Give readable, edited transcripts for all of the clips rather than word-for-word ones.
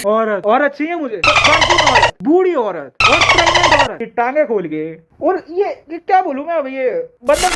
औरत औरत चाहिए मुझे, औरत, बूढ़ी औरत और प्रेग्नेंट औरत, टांगे खोल के। और ये क्या बोलूं मैं अब, ये बंदा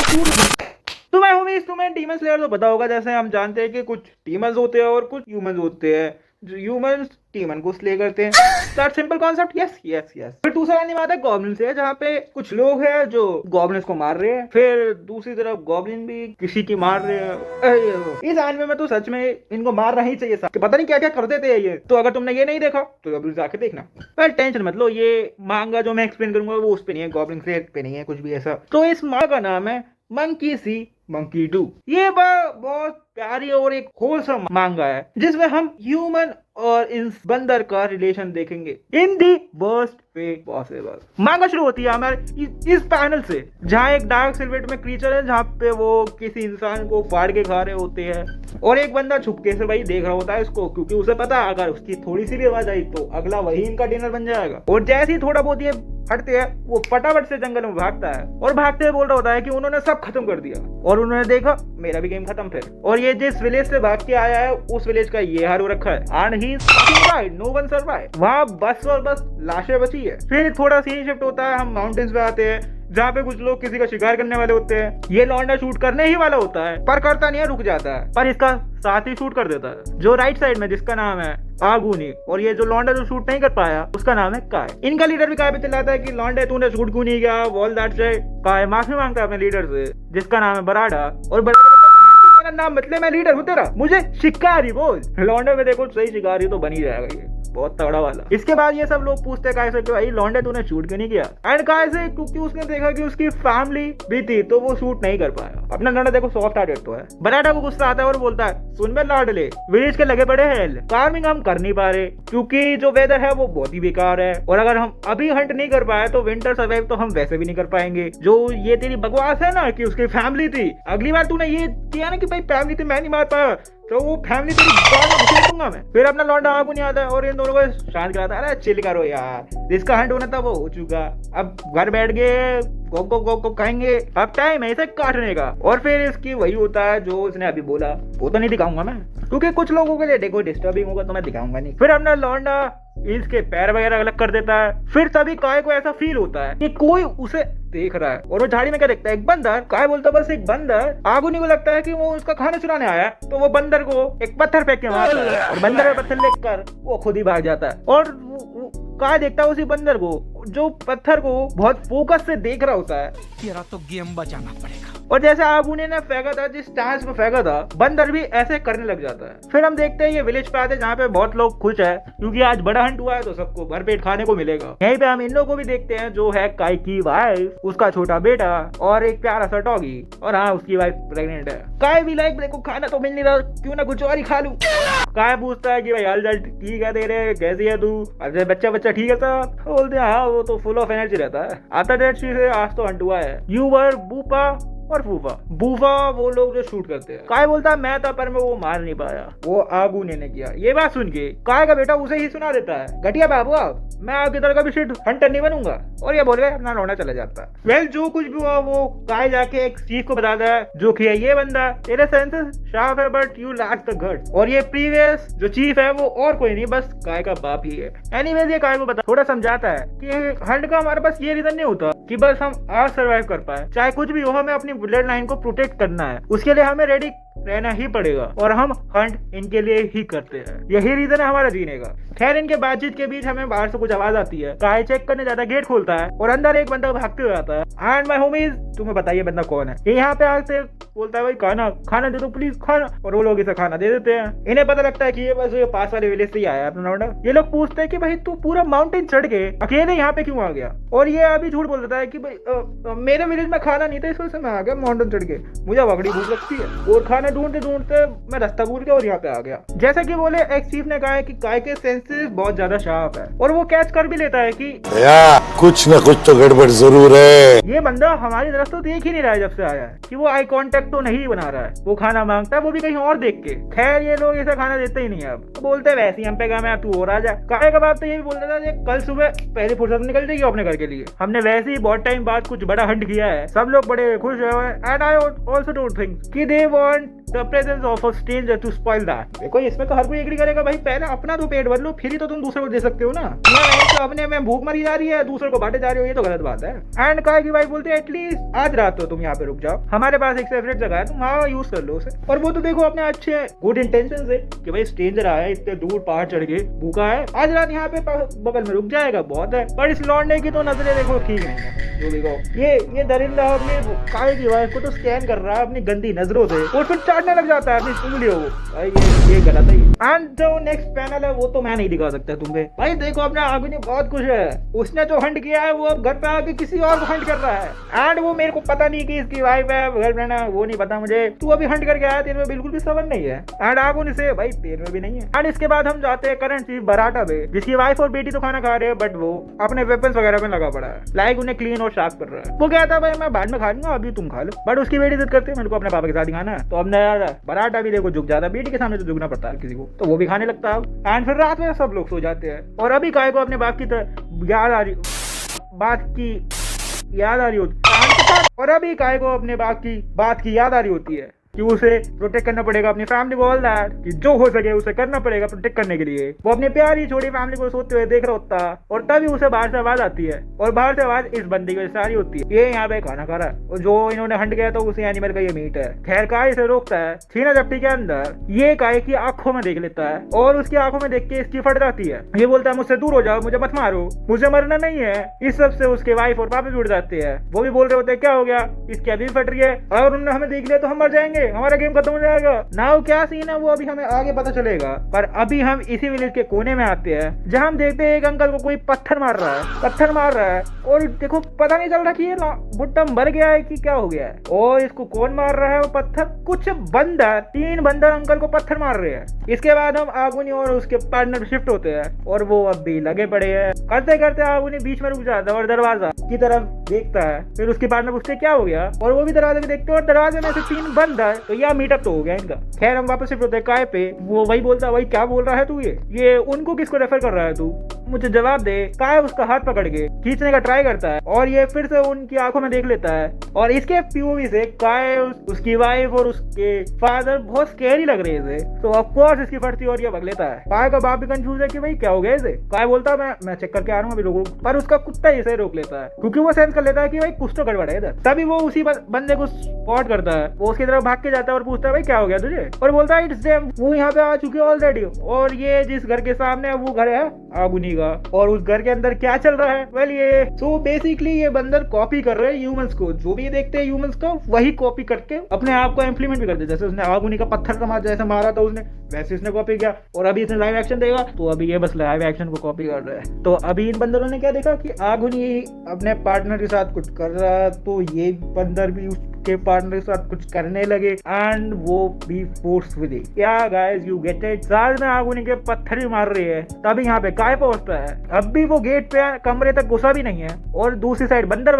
तुम्हें होमीज, तुम्हें डीमन स्लेयर तो पता होगा। जैसे हम जानते हैं कि कुछ डीमंस होते हैं और कुछ ह्यूमंस होते हैं। जो ह्यूमंस डीमन को स्ले करते हैं, that simple concept. Yes yes yes. फिर दूसरा एनिमे आता है गॉब्लिन से, जहाँ पे कुछ लोग हैं जो गॉब्लिन्स को मार रहे हैं, फिर दूसरी तरफ गॉब्लिन भी किसी की मार रहे हैं। इस एनिमे में तो सच में इनको मारना ही चाहिए, कि पता नहीं क्या क्या कर देते हैं ये। तो अगर तुमने ये नहीं देखा तो अभी जाके देखना। पर टेंशन मत लो, ये मांगा जो मैं एक्सप्लेन करूंगा वो उस पे नहीं है, गॉब्लिन स्लेयर पे नहीं है कुछ भी ऐसा। तो इस मांगा का नाम है मंकी सी मंकी डू। ये बहुत प्यारी और एक होलसम मांगा है, जिसमें हम ह्यूमन और इस बंदर का रिलेशन देखेंगे इन दी वर्स्ट वे पॉसिबल। मांगा शुरू होती है हमारे इस पैनल से, जहाँ एक डार्क सिल्वेट में क्रीचर है, जहाँ पे वो किसी इंसान को फाड़ के खा रहे होते हैं, और एक बंदा छुपके से भाई देख रहा होता है इसको, क्योंकि उसे पता है अगर उसकी थोड़ी सी भी आवाज आई तो अगला वही इनका डिनर बन जाएगा। और जैसे ही थोड़ा बहुत ये हटते हैं, वो फटाफट से जंगल में भागता है, और भागते हुए बोल रहा होता है कि उन्होंने सब खत्म कर दिया, और उन्होंने देखा मेरा भी गेम खत्म फिर। और ये जिस विलेज से भाग के आया है उस विलेज का ये हाल हो रखा है, and he survived, no one survived. वहां बस और बस लाशें बची है। फिर थोड़ा सीन शिफ्ट होता है, हम माउंटेन्स पे आते हैं, जहाँ पे कुछ लोग किसी का शिकार करने वाले होते हैं। ये लौंडा शूट करने ही वाला होता है, पर करता नहीं है, रुक जाता है, पर इसका साथ ही शूट कर देता है जो राइट साइड में, जिसका नाम है आगूनी। और ये जो लौंडा जो शूट नहीं कर पाया उसका नाम है काय। इनका लीडर भी काय पे चिल्लाता है कि लौंडे तूने शूट क्यों नहीं किया, वॉल दैट से। काय माफी मांगता है अपने लीडर से, जिसका नाम है बराडा। और बराडा मेरा नाम मतलब मैं लीडर हूँ तेरा, मुझे शिकारी बोल। लौंडे में देखो सही शिकारी तो बन ही जाएगा, ये बहुत तगड़ा वाला। इसके बाद ये सब लोग पूछते हैं काय से कि भाई लौंडे तूने शूट क्यों नहीं किया, एंड काय से क्योंकि उसने देखा कि उसकी फैमिली भी थी तो वो शूट नहीं कर पाया। अपना लौंडा देखो सॉफ्ट हार्टेड तो है। बराडा को गुस्सा आता है और बोलता है सुन में लाडले, विलेज के लगे पड़े हैं, फार्मिंग हम कर नहीं पा रहे क्योंकि जो वेदर है वो बहुत ही बेकार है, और अगर हम अभी हंट नहीं कर पाए तो विंटर सर्वाइव तो हम वैसे भी नहीं कर पाएंगे। जो ये तेरी बकवास है ना कि उसकी फैमिली थी, अगली बार तूने ये किया ना कि भाई फैमिली थी मैं नहीं मार पाया, तो वो फैमिली तेरी गाल दूंगा मैं। फिर अपना लौंडा आगू नहीं आता है और इन दोनों को शांत कराता है, अरे चिल करो यार, जिसका हंट होना था वो हो चुका, अब घर बैठ गए गो खाएंगे, अब टाइम है इसे काटने का। और फिर इसकी वही होता है जो उसने अभी बोला, वो तो नहीं दिखाऊंगा मैं क्योंकि कुछ लोगों के लिए देखो डिस्टर्बिंग होगा तो मैं दिखाऊंगा नहीं। फिर अपना लौंडा इसके पैर वगैरह अलग कर देता है। फिर तभी काय को ऐसा फील होता है कि कोई उसे देख रहा है, और वो झाड़ी में क्या देखता है, एक बंदर। काय बोलता है बस एक बंदर। आगुनी को लगता है कि वो उसका खाना चुराने आया है, तो वो बंदर को एक पत्थर फेंक के मारता है, और बंदर में पत्थर लेकर वो खुद ही भाग जाता है। और काय देखता है उसी बंदर को जो पत्थर को बहुत फोकस से देख रहा होता है। तेरा तो गेम बचाना पड़ेगा। और जैसे आगुनी ने फेंका था, जिस स्टांस में फेंका था, बंदर भी ऐसे करने लग जाता है। फिर हम देखते हैं ये विलेज पे आते हैं जहाँ पे बहुत लोग खुश है क्योंकि आज बड़ा हंट हुआ है तो सबको भरपेट खाने को मिलेगा। यहीं पे हम इन लोगों को भी देखते हैं, जो है काय की वाइफ, उसका छोटा बेटा और एक प्यारा सा डॉगी, और हाँ उसकी वाइफ प्रेग्नेंट है। काय भी लाइक देखो खाना तो मिल नहीं रहा, क्यों ना कुछ और ही खा लूं। काय पूछता है कि भाई हाल चाल ठीक है तेरे, कैसी है तू, अरे बच्चा ठीक है सब। बोलते हैं हाँ वो तो फुल ऑफ एनर्जी रहता है। आता डेट से आज तो हंट हुआ है। यू वर बूपा और बूफा वो लोग जो शूट करते हैं। काय बोलता है मैं था पर मैं वो मार नहीं पाया, वो आगूने ने किया। ये बात सुन के काय का बेटा उसे ही सुना देता है, घटिया बाबू आप, मैं आगे तरह का भी शिट हंटर नहीं बनूंगा, और ये बोल के अपना लौंडा चला जाता है। वेल जो कुछ भी हुआ वो काय जाके एक चीफ को बताता है जो कि ये बंदा तेरे सेंसेस शार्प है but you lack the guts. और ये प्रीवियस जो चीफ है वो और कोई नहीं बस काय का बाप ही है। एनीवेज ये काय को बता थोड़ा समझाता है कि हंट का हमारे पास ये रीजन नहीं होता कि बस हम आज सर्वाइव कर पाए, चाहे कुछ भी हो हमें अपनी ब्लड लाइन को प्रोटेक्ट करना है, उसके लिए हमें रेडी रहना ही पड़ेगा, और हम हंट इनके लिए ही करते हैं, यही रीजन है हमारा जीने का। खैर इनके बातचीत के बीच हमें बाहर से कुछ आवाज आती है। काय चेक करने जाता है, गेट खोलता है और अंदर एक बंदा भागते हुए आता है। एंड माय होमीज तुम्हें बताइए बंदा कौन है। ये यहाँ पे आके बोलता है भाई खाना दे दो प्लीज खाना, और वो लोग इसे खाना दे देते हैं। इन्हें पता लगता है कि ये बस ये पास वाले विलेज से ही आया है अपना लौंडा। ये लोग पूछते हैं कि भाई तू पूरा माउंटेन चढ़ के अकेले यहाँ पे क्यों आ गया, और ये अभी झूठ बोल देता है कि भाई मेरे विलेज में खाना नहीं था इस वजह से मैं आ गया माउंटेन चढ़ के, मुझे बड़ी भूख लगती है, और खाना ढूंढते ढूंढते मैं रास्ता भूल गया और यहाँ पे आ गया। जैसा कि बोले एक चीफ ने कहा है कि काय के सेंसेस बहुत ज्यादा शार्प है, और वो कैच कर भी लेता है कि कुछ न कुछ तो गड़बड़ जरूर है, ये बंदा हमारी तरफ तो देख ही नहीं रहा है जब से आया है, कि वो आई कांटेक्ट तो नहीं बना रहा है, वो खाना मांगता है वो भी कहीं और देख के। खैर ये लोग ऐसा खाना देते ही नहीं है। अब तो बोलते हैं वैसे ही हम पे काम है, तू और आ जा। काय का बाप तो ये भी बोलता था कि कल सुबह पहली फुर्सत निकल जाएगी अपने घर के लिए, हमने वैसे ही बहुत टाइम बाद कुछ बड़ा हंट किया है, सब लोग बड़े खुश है। And I also don't think कि they want the presence of a stranger to spoil that. देखो इसमें तो हर कोई एग्री करेगा भाई, पहले अपना तो पेट भर लो, फिर ही तो तुम दूसरे को दे सकते हो ना। तो अपने में भूख मरी जा रही है, दूसरे को बांटे जा रही हो, ये तो गलत बात है। एंड कहा कि भाई बोलते एटलीस्ट आज रात तो तुम यहाँ पे रुक जाओ, हमारे पास एक सेपरेट जगह है, तुम वहाँ यूज कर लो उसे। और वो तो देखो अपने अच्छे गुड इंटेंशन से कि भाई स्ट्रेंजर आया है, इतने दूर पहाड़ चढ़ के, भूखा है, आज रात यहाँ पे बगल में रुक जाएगा, बहुत है। पर इस लौंडे की तो नजरें देखो ठीक नहीं है। जो भी कहो, ये दरिंदा अपने काय की वाइफ को तो स्कैन कर रहा है अपनी गंदी नजरों से और फिर चाटने लग जाता है अपनी उंगलियों को। भाई ये गलत है। एंड जो नेक्स्ट पैनल है वो तो मैं नहीं दिखा सकता तुम्हें। भाई देखो अपने आगे ने बहुत कुछ है, उसने जो हंट किया है वो अब घर पे आके किसी और को हंट कर रहा है। एंड वो मेरे को पता नहीं कि इसकी वाइफ है गर्लफ्रेंड है, वो नहीं पता मुझे। तू अभी हंट करके आया, तेरे में बिल्कुल भी समझ नहीं है। एंड आगुन से भाई तेरे में भी नहीं है। एंड इसके बाद हम जाते हैं करंट चीफ बराटा पे, जिसकी वाइफ और बेटी तो खाना खा रहे हैं, बट वो अपने वेपन्स वगैरह में लगा पड़ा है, लाइक उन्हें क्लीन और शार्प कर रहा है। वो कहता है भाई मैं बाद में खा लूंगा, अभी तुम खा लो। बट उसकी बेटी जिद करती है मेरे को अपने पापा के साथ ही खाना है। तो अब यार बराटा भी देखो झुक जाता है, बेटी के सामने तो झुकना पड़ता है किसी को, तो वो भी खाने लगता है। एंड फिर रात में सब लोग सो जाते हैं और अभी काय को अपने बाप की याद आ रही होती और अभी काय को अपने बात की याद आ रही होती है कि उसे प्रोटेक्ट करना पड़ेगा अपनी फैमिली को, ऑल दैट, कि जो हो सके उसे करना पड़ेगा प्रोटेक्ट करने के लिए। वो अपनी प्यारी छोटी फैमिली को सोते हुए देख रहा होता और तभी उसे बाहर से आवाज आती है और बाहर से आवाज इस बंदी की सारी होती है, ये यहाँ पे खाना खा रहा है और जो इन्होंने हंट किया तो उसे एनिमल का ये मीट है। खैर काय इसे रोकता है, छीना झपटी के अंदर ये काय की आंखों में देख लेता है और उसकी आंखों में देख के इसकी फट जाती है। ये बोलता है मुझसे दूर हो जाओ, मुझे मत मारो, मुझे मरना नहीं है। इस सब से उसके वाइफ और पापा भी उड़ जाते हैं। वो भी बोल रहे होते हैं क्या हो गया, इसकी अभी फट रही है और उन्होंने हमें देख लिया तो हम मर जाएंगे, हमारा गेम खत्म जाएगा। नाउ क्या सीन है वो अभी हमें आगे पता चलेगा। पर अभी हम इसी विलेज के कोने में आते हैं जहां हम देखते हैं एक अंकल को कोई पत्थर मार रहा है और देखो पता नहीं चल रहा कि ये बुट्टा मर गया है कि क्या हो गया है और इसको कौन मार रहा है वो पत्थर। कुछ बंदर, 3 बंदर अंकल को पत्थर मार रहे हैं। इसके बाद हम आगुनी और उसके पार्टनर शिफ्ट होते हैं और वो अब भी लगे पड़े हैं। करते करते आगुनी बीच में रुक जाता है और दरवाजा की तरफ देखता है। फिर उसकी पार्टनर पूछते क्या हो गया और वो भी दरवाजे में देखते हैं और दरवाजे में से 3 बंदर, तो यह मीटअप तो हो गया इनका। खैर हम वापस शिफ्ट होते हैं काय पे। वो वही बोलता है भाई क्या बोल रहा है तू, ये उनको किसको रेफर कर रहा है तू, मुझे जवाब दे। काय उसका हाथ पकड़ के खींचने का ट्राई करता है और ये फिर से उनकी आंखों में देख लेता है और इसके पीओवी से काय, उसकी वाइफ और उसके फादर बहुत स्कैरी लग रहे थे। तो ऑफ कोर्स इसकी फटती और ये भग लेता है। काय का बाप भी कंफ्यूज है कि भाई क्या हो गया इसे। काय बोलता है मैं चेक करके आ रहा हूँ अभी, रोक। पर उसका कुत्ता इसे रोक लेता है क्योंकि वो सेंस कर लेता है कि भाई कुछ तो गड़बड़ है इधर। तभी वो उसी बंदे को स्पॉट करता है, वो उसकी तरफ भाग के जाता है और पूछता है भाई क्या हो गया तुझे और बोलता है इट्स देम, वो यहाँ पे आ चुके ऑलरेडी और ये जिस घर के सामने है वो घर है आगुनी का और उस घर के अंदर क्या चल रहा है, वेल ये सो बेसिकली ये बंदर कॉपी कर रहे हैं ह्यूमंस को, जो भी देखते हैं ह्यूमंस को वही कॉपी करके अपने आप को इम्प्लीमेंट भी करते। जैसे उसने आगुनी का पत्थर जैसे मारा था उसने, वैसे इसने कॉपी किया और अभी इसने लाइव एक्शन देगा तो अभी ये बस लाइव एक्शन को कॉपी कर रहा है। तो अभी इन बंदरों ने क्या देखा कि आगुनी अपने पार्टनर के साथ कुछ कर रहा है तो ये बंदर भी उसके पार्टनर के साथ कुछ करने लगे एंड वो भी फोर्सफुली। क्या गाइस यू गेट इट। साथ में आगुनी के पत्थर भी मार रही है। तभी यहाँ पे काय पहुंचता है। अब भी वो गेट पे कमरे तक घुसा भी नहीं है और दूसरी साइड बंदर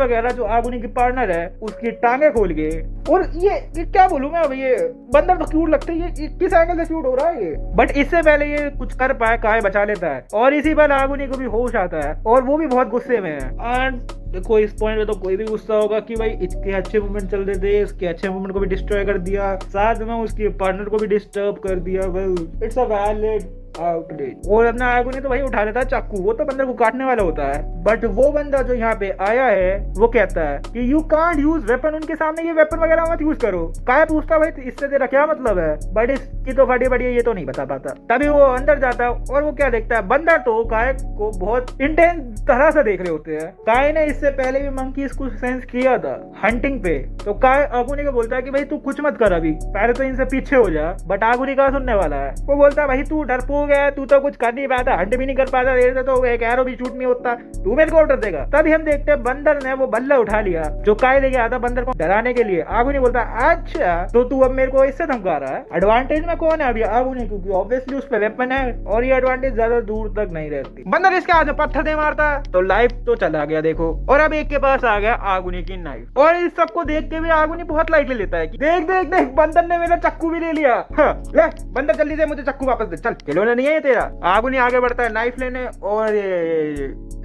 वगैरह जो आगुनी की पार्टनर है उसकी टांगे खोल के, और ये क्या बोलूं मैं, अब ये बंदर तो क्यूट लगते हैं, ये किस एंगल से क्यूट हो रहा है ये। बट इससे पहले ये कुछ कर पाए काय बचा लेता है और इसी पर आगुनी को भी होश आता है और वो भी बहुत गुस्से में है। एंड देखो इस पॉइंट पे तो कोई भी गुस्सा होगा कि भाई इसके अच्छे मूवमेंट चल रहे थे, इसके अच्छे मूवमेंट को भी डिस्ट्रॉय कर दिया, साथ में उसके पार्टनर को भी डिस्टर्ब कर दिया। Well it's a valid outlet. और अपना आगुनी तो भाई उठा लेता है चाकू, वो तो बंदर को काटने वाला होता है। बट वो बंदा जो यहाँ पे आया है वो कहता है कि यू कांट यूज वेपन, उनके सामने ये वेपन वगैरह मत यूज करो। काय पूछता भाई इससे तेरा क्या मतलब है, बट इसकी तो फटी बड़ी ये तो नहीं बता पाता। तभी वो अंदर जाता है और वो क्या देखता है, बंदर तो काय को बहुत इंटेंस तरह से देख रहे होते हैं। काय ने इससे पहले भी मंकीज को सेंस किया था हंटिंग पे। तो काय आगुनी को बोलता है कि भाई तू कुछ मत कर, अभी पहले तो इनसे पीछे हो जा। बट आगुनी का सुनने वाला है। वो बोलता है भाई तू डरपोक है, तू तो कुछ कर नहीं पाता, हंट भी नहीं कर पाता, देर से तो एक एरो भी शूट नहीं होता, तू मेरे को ऑर्डर देगा। तभी हम देखते हैं बंदर ने वो बल्ला उठा लिया जो काय लेके आता बंदर को डराने के लिए। आगुनी बोलता है अच्छा तो तू अब मेरे को इससे धमका रहा है। एडवांटेज में कौन है अभी, आगुनी, क्योंकि ऑब्वियसली उस पे वेपन है और ये एडवांटेज ज्यादा दूर तक नहीं रहती। बंदर इसके हाथ में पत्थर दे मारता है तो लाइफ तो चला गया देखो। और अब एक के पास आ गया आगुनी की नाइफ और इस सबको देख के भी आगुनी बहुत लाइटली लेता है कि देख देख देख बंदर ने मेरा चक्कू भी ले लिया। हाँ, ले बंदर जल्दी से मुझे चक्कू वापस दे। चल खिलौने नहीं है ये तेरा। आगुनी आगे बढ़ता है नाइफ लेने और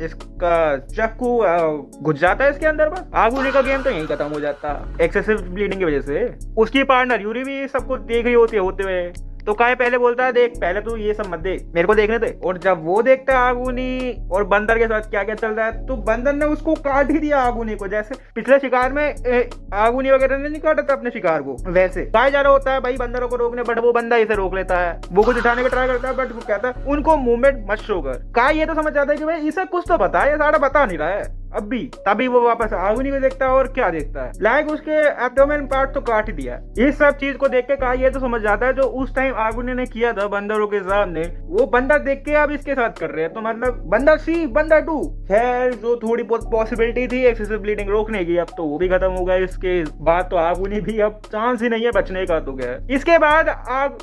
इसका चाकू घुस जाता है इसके अंदर। बस आगुनी का गेम तो यहीं खत्म हो जाता एक्सेसिव ब्लीडिंग की वजह से। उसकी पार्टनर यूरी भी सब कुछ देख रही होती है होते हुए, तो काय पहले बोलता है देख पहले तू ये सब मत देख, मेरे को देखने दे। और जब वो देखता है आगुनी और बंदर के साथ क्या क्या चल रहा है, तो बंदर ने उसको काट ही दिया आगुनी को। जैसे पिछले शिकार में आगुनी वगैरह ने नहीं काटा था अपने शिकार को, वैसे काय जा रहा होता है भाई बंदरों को रोकने, बट वो बंदा इसे रोक लेता है। वो कुछ उठाने का ट्राई करता है बट वो कहता है उनको मूवमेंट मत शो कर। काय ये तो समझ जाता है कि भाई इसे कुछ तो पता है, ये सारा बता नहीं रहा है अब भी। तभी वो वापस आगुनी को देखता है और क्या देखता है, लाइक उसके एब्डोमेन पार्ट तो काट ही दिया। इस सब चीज को देख के काय ये तो समझ जाता है जो उस टाइम आगुनी ने किया था बंदरों के सामने, वो बंदर देख के अब इसके साथ कर रहे हैं। तो मतलब बंदर सी बंदर टू। खैर जो थोड़ी बहुत पॉसिबिलिटी थी एक्सेसिव ब्लीडिंग रोकने की, अब तो वो भी खत्म हो गया। इसके बाद तो आगुनी भी अब चांस ही नहीं है बचने का तो गया। इसके बाद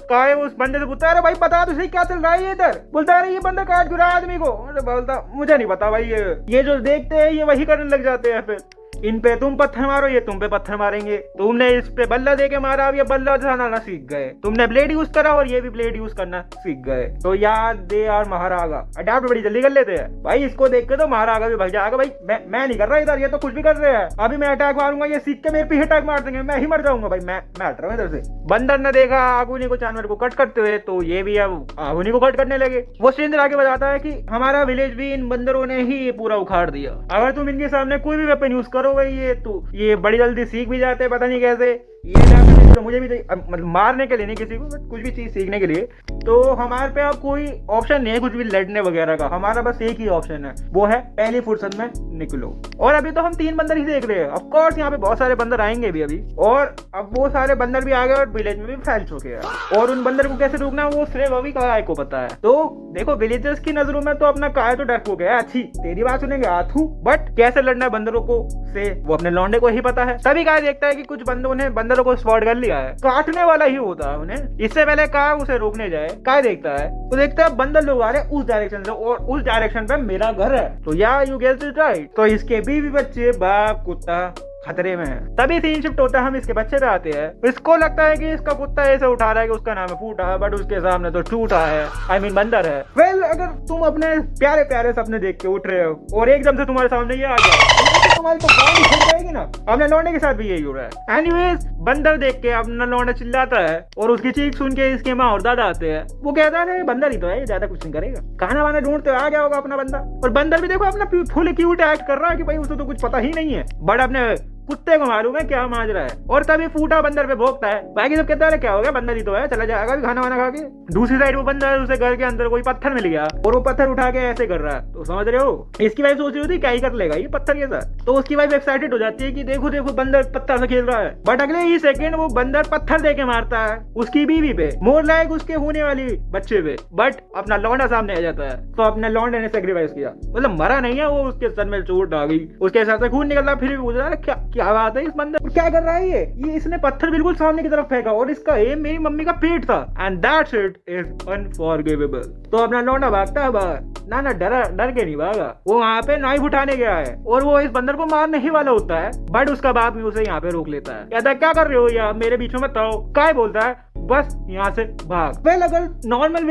काय उस बंदे से पूछता है भाई पता तुझे क्या चल रहा है इधर। बोलता है ये बंदा काट क्यों रहा आदमी को। बोलता मुझे नहीं पता भाई, ये जो देखते हैं ये वही करने लग जाते हैं। फिर इन पे तुम पत्थर मारो, ये तुम पे पत्थर मारेंगे। तुमने इस पे बल्ला दे के मारा, अब ये बल्ला चलाना सीख गए। तुमने ब्लेड यूज करा और ये भी ब्लेड यूज करना सीख गए। तो यार दे यार महारागा अडैप्ट बड़ी जल्दी कर लेते हैं भाई। इसको देख के तो महारागा भी भाग जाएगा भाई, मैं नहीं कर रहा इधर, ये तो कुछ भी कर रहे हैं। अभी मैं अटैक मारूंगा, ये सीख के मेरे पे अटैक मार देंगे, मैं ही मर जाऊंगा भाई, मैं हट रहा हूँ इधर से। बंदर ने देखा आगुनी को जानवर को कट करते हुए, तो ये भी अब आगुनी को कट करने लगे। वो स्ट्रेंजर आगे बताता है कि हमारा विलेज भी इन बंदरों ने ही पूरा उखाड़ दिया। अगर तुम इनके सामने कोई भी वेपन यूज करोगे ये बड़ी जल्दी सीख भी जाते हैं, पता नहीं कैसे। ये तो मुझे भी मतलब मारने के लिए नहीं किसी को, बट कुछ भी चीज सीखने के लिए। तो हमारे पे अब कोई ऑप्शन नहीं है कुछ भी लड़ने वगैरह का। हमारा बस एक ही ऑप्शन है, वो है पहली फुर्सत में निकलो। और अभी तो हम 3 बंदर ही देख रहे हैं। ऑफ कोर्स यहाँ पे बहुत सारे बंदर आएंगे भी अभी, और अब वो सारे बंदर भी आ गए और विलेज में भी फैल चुके हैं। और उन बंदर को कैसे रोकना वो सिर्फ अभी काय को पता है। तो देखो विलेजर्स की नजरों में तो अपना काय तो डर हो गया, अच्छी तेरी बात सुनेंगे आथू, बट कैसे लड़ना है बंदरों को से वो अपने लौंडे को ही पता है। तभी काय देखता है कि कुछ बंदों ने बंदरों को स्पॉट कर लिया है, काटने वाला ही होता है उन्हें। इससे पहले काय उसे रोकने जाए, काय देखता है वो देखता है बंदर लोग आ रहे हैं उस डायरेक्शन से, और उस डायरेक्शन पे मेरा घर है। तो या यू गेस इट राइट। तो इसके बीवी बच्चे बाप कुत्ता खतरे में है। तभी सीन शिफ्ट होता है, हम इसके बच्चे पे आते हैं। इसको लगता है कि इसका कुत्ता ऐसे उठा रहा है कि उसका नाम है फूटा, बट उसके सामने तो टूटा है, आई मीन बंदर है। वेल अगर तुम अपने प्यारे प्यारे सपने देख के उठ रहे हो और एकदम से तुम्हारे सामने ये आ गया, तो तुम्हारी तो गांड फट जाएगी ना। अपने लौंडे के साथ भी यही हो रहा है। एनीवेज बंदर देख के अपना लौंडा चिल्लाता है और उसकी चीख सुन के इसके माँ और दादा आते हैं। वो कहता है बंदर ही तो है, ये ज्यादा कुछ नहीं करेगा, खाना वाना ढूंढते आ गया होगा अपना बंदा। और बंदर भी देखो अपना फुल क्यूट एक्ट कर रहा है कि भाई उसे तो कुछ पता ही नहीं है, बट अपने कुत्ते को मालूम है क्या माजरा है। और तभी फूटा बंदर पे भोंकता है। बाकी सब कहता है क्या हो गया, बंदर ही तो है, चला जाएगा भी खाना वाना खा के। दूसरी साइड वो बंदर उसे घर के अंदर कोई पत्थर मिल गया और वो पत्थर उठा के ऐसे कर रहा है। तो समझ रहे हो, इसकी वाइफ सोच रही होती क्या ही कर लेगा ये पत्थर के साथ। तो उसकी वाइफ एक्साइटेड हो जाती है कि देखो देखो बंदर पत्थर से खेल रहा है, बट अगले ही सेकंड वो बंदर पत्थर दे के मारता है उसकी बीवी पे, मोर लाइक उसके होने वाली बच्चे पे। बट अपना लौंडा सामने आ जाता है, तो अपने लौंडे ने सेक्रीफाइस किया, मतलब मरा नहीं है वो, उसके सर में चोट आ गई, उसके सर से खून निकल रहा, फिर भी पूछ रहा है क्या बात है इस बंदर क्या कर रहा है ये इसने पत्थर बिल्कुल सामने की तरफ फेंका और इसका एम मेरी मम्मी का पेट था, and that's it is unforgivable. तो अपना लौंडा भागता है बाहर, ना डर के नहीं भागा, वो वहाँ पे नाइफ उठाने गया है और वो इस बंदर को मारने ही वाला होता है, बट उसका बाप भी उसे यहाँ पे रोक लेता है। कहता है क्या कर रहे हो यार, मेरे बीच में मत आओ। काय बोलता है बस यहाँ से भाग। वेल अगर नॉर्मल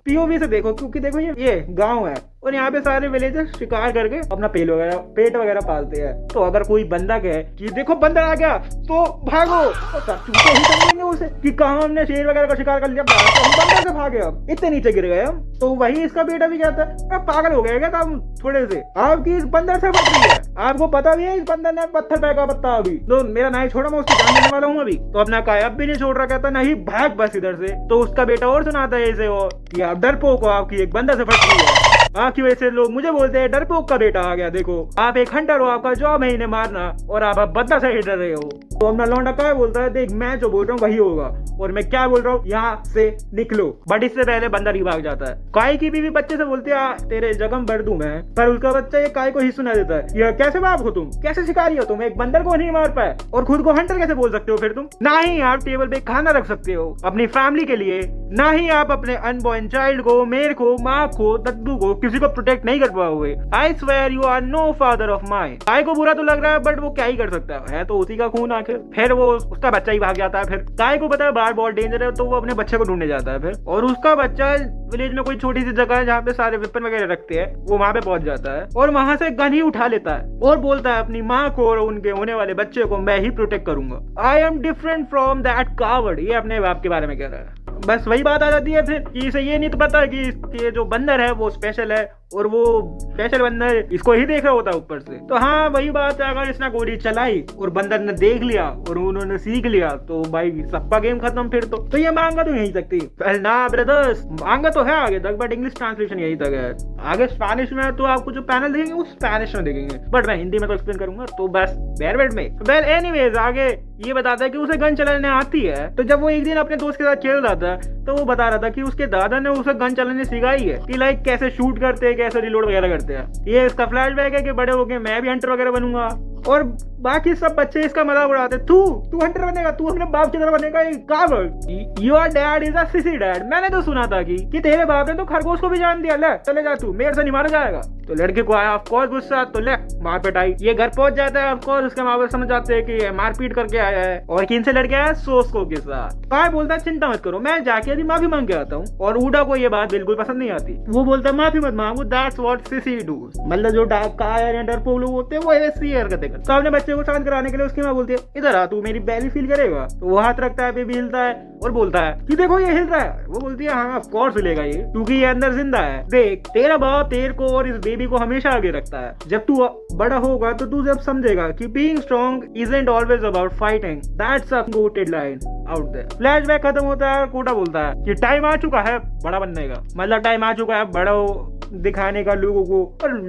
पीओवी से देखो, क्योंकि देखो ये गांव है और यहाँ पे सारे विलेजर्स शिकार करके अपना पेट वगैरह पालते हैं। तो अगर कोई बंदा कहे कि देखो बंदर आ गया तो भागो, तो ही समझेंगे उसे कि कहाँ हमने शेर वगैरह का शिकार कर लिया, तो हम बंदर से भागे, अब इतने नीचे गिर गए हम। तो वही इसका बेटा भी कहता है पागल हो गया क्या तुम थोड़े से, आपकी इस बंदर से फट रही है, आपको पता भी है इस बंदर ने पत्थर फेंका पत्ता, अभी तो मेरा नाई छोड़ा, मैं उसकी जान देने वाला हूँ अभी। तो अपना कायब भी नहीं छोड़ रहा, कहता नहीं भाग बस इधर से। तो उसका बेटा और सुनाता है इसे वो कि आप डरपोक हो, आपकी एक बंदर से फट रही है, आपकी वजह से लोग मुझे बोलते हैं डरपोक का बेटा आ गया। देखो आप एक हंटर हो, आपका जॉब है इन्हें मारना और आप बंदर से डर रहे हो। तो अपना लौंडा क्या बोलता है, देख मैं जो बोल रहा हूँ वही होगा और मैं क्या बोल रहा हूँ, यहाँ से निकलो। बट इससे पहले बंदर ही भाग जाता है। काय की बीवी बच्चे से बोलती है तेरे जगम भर दूं मैं, पर उसका बच्चा ये काय को ही सुना देता है, ये कैसे बाप हो तुम, कैसे शिकारी हो तुम, एक बंदर को नहीं मार पाए और खुद को हंटर कैसे बोल सकते हो फिर तुम। ना ही आप टेबल पे खाना रख सकते हो अपनी फैमिली के लिए, ना ही आप अपने अनबॉर्न चाइल्ड को, मेरे को, माँ को, दद्दू को किसी को प्रोटेक्ट नहीं कर पाओगे। I swear you are no father of mine. काय को बुरा तो लग रहा है बट वो क्या ही कर सकता है तो उसी का खून आखिर। फिर वो उसका बच्चा ही भाग जाता है। फिर काय को पता है बाहर बहुत डेंजर है तो वो अपने बच्चे को ढूंढने जाता है फिर, और उसका बच्चा विलेज में कोई छोटी सी जगह है जहाँ पे सारे वेपन वगैरह रखते हैं, वो वहाँ पे पहुंच जाता है और वहां से गन ही उठा लेता है और बोलता है अपनी माँ को और उनके होने वाले बच्चे को मैं ही प्रोटेक्ट करूंगा। I am different from that coward. ये अपने बाप के बारे में कह रहा है। बस वही बात आ जाती है फिर कि इसे ये नहीं तो पता कि ये जो बंदर है वो स्पेशल है और वो स्पेशल बंदर इसको ही देख रहा होता है ऊपर से। तो हाँ वही बात है, अगर इसने गोली चलाई और बंदर ने देख लिया और उन्होंने सीख लिया तो भाई सबका गेम खत्म फिर तो ये मांगा तो यहीं तक थी। ना ब्रदर्स, मांगा तो है आगे तक बट इंग्लिश ट्रांसलेशन यहीं तक है। आगे स्पेनिश में तो आपको जो पैनल देखेंगे वो स्पेनिश में देखेंगे बट मैं हिंदी में तो एक्सप्लेन करूंगा तो बस बेरवेट में। वेल एनीवेज आगे ये बताता है कि उसे गन चलाने आती है। तो जब वो एक दिन अपने दोस्त के साथ खेल रहा था तो वो बता रहा था कि उसके दादा ने उसे गन चलाने सिखाई है कि लाइक कैसे शूट करते हैं, कैसे रिलोड वगैरह करते हैं। ये इसका फ्लैशबैक है कि बड़े होके मैं भी हंटर वगैरह बनूंगा और बाकी सब बच्चे इसका मजाक उड़ाते। तू हंटर बनेगा, तू अपने बाप की तरह बनेगा। Your dad is a sissy dad. मैंने तो सुना था कि तेरे बाप ने तो खरगोश को भी जान दिया, ले चले जा तू, मेरे से नहीं मारा जाएगा। तो लड़के को आया ऑफ कोर्स गुस्सा, तो ले मार पिटाई। ये घर पहुंच जाता है ऑफ कोर्स, उसके माँ बाप समझ जाते हैं कि ये मारपीट करके आया है और किन से लड़के आया सोस्को के साथ। काय बोलता है चिंता मत करो मैं जाके अभी माफी मांग के आता हूँ और ऊडा को ये बात बिल्कुल पसंद नहीं आती। वो बोलता है माफी मत मांगो, दैट्स व्हाट सिसी डू। मतलब जो काय या डरपोक लोग होते हैं वो ऐसी हरकतें करते। तो अपने बच्चे को शांत कराने के लिए उसकी माँ बोलती है इधर आ, तू मेरी बेली फील करेगा। तो वो हाथ रखता है, बेबी हिलता है और बोलता है कि देखो ये हिल रहा है। वो बोलती है हाँ ऑफ कोर्स हिलेगा ये, क्योंकि ये अंदर जिंदा है। देख तेरा बाप तेरे को और इस बेबी को हमेशा आगे रखता है। जब तू बड़ा होगा तो तू जब समझेगा कि being strong isn't always about fighting, that's a quoted line out there. Flashback खत्म होता है, कोटा बोलता है कि टाइम आ चुका है बड़ा बनने का, मतलब टाइम आ चुका है बड़ा दिखाने का लोगों को, और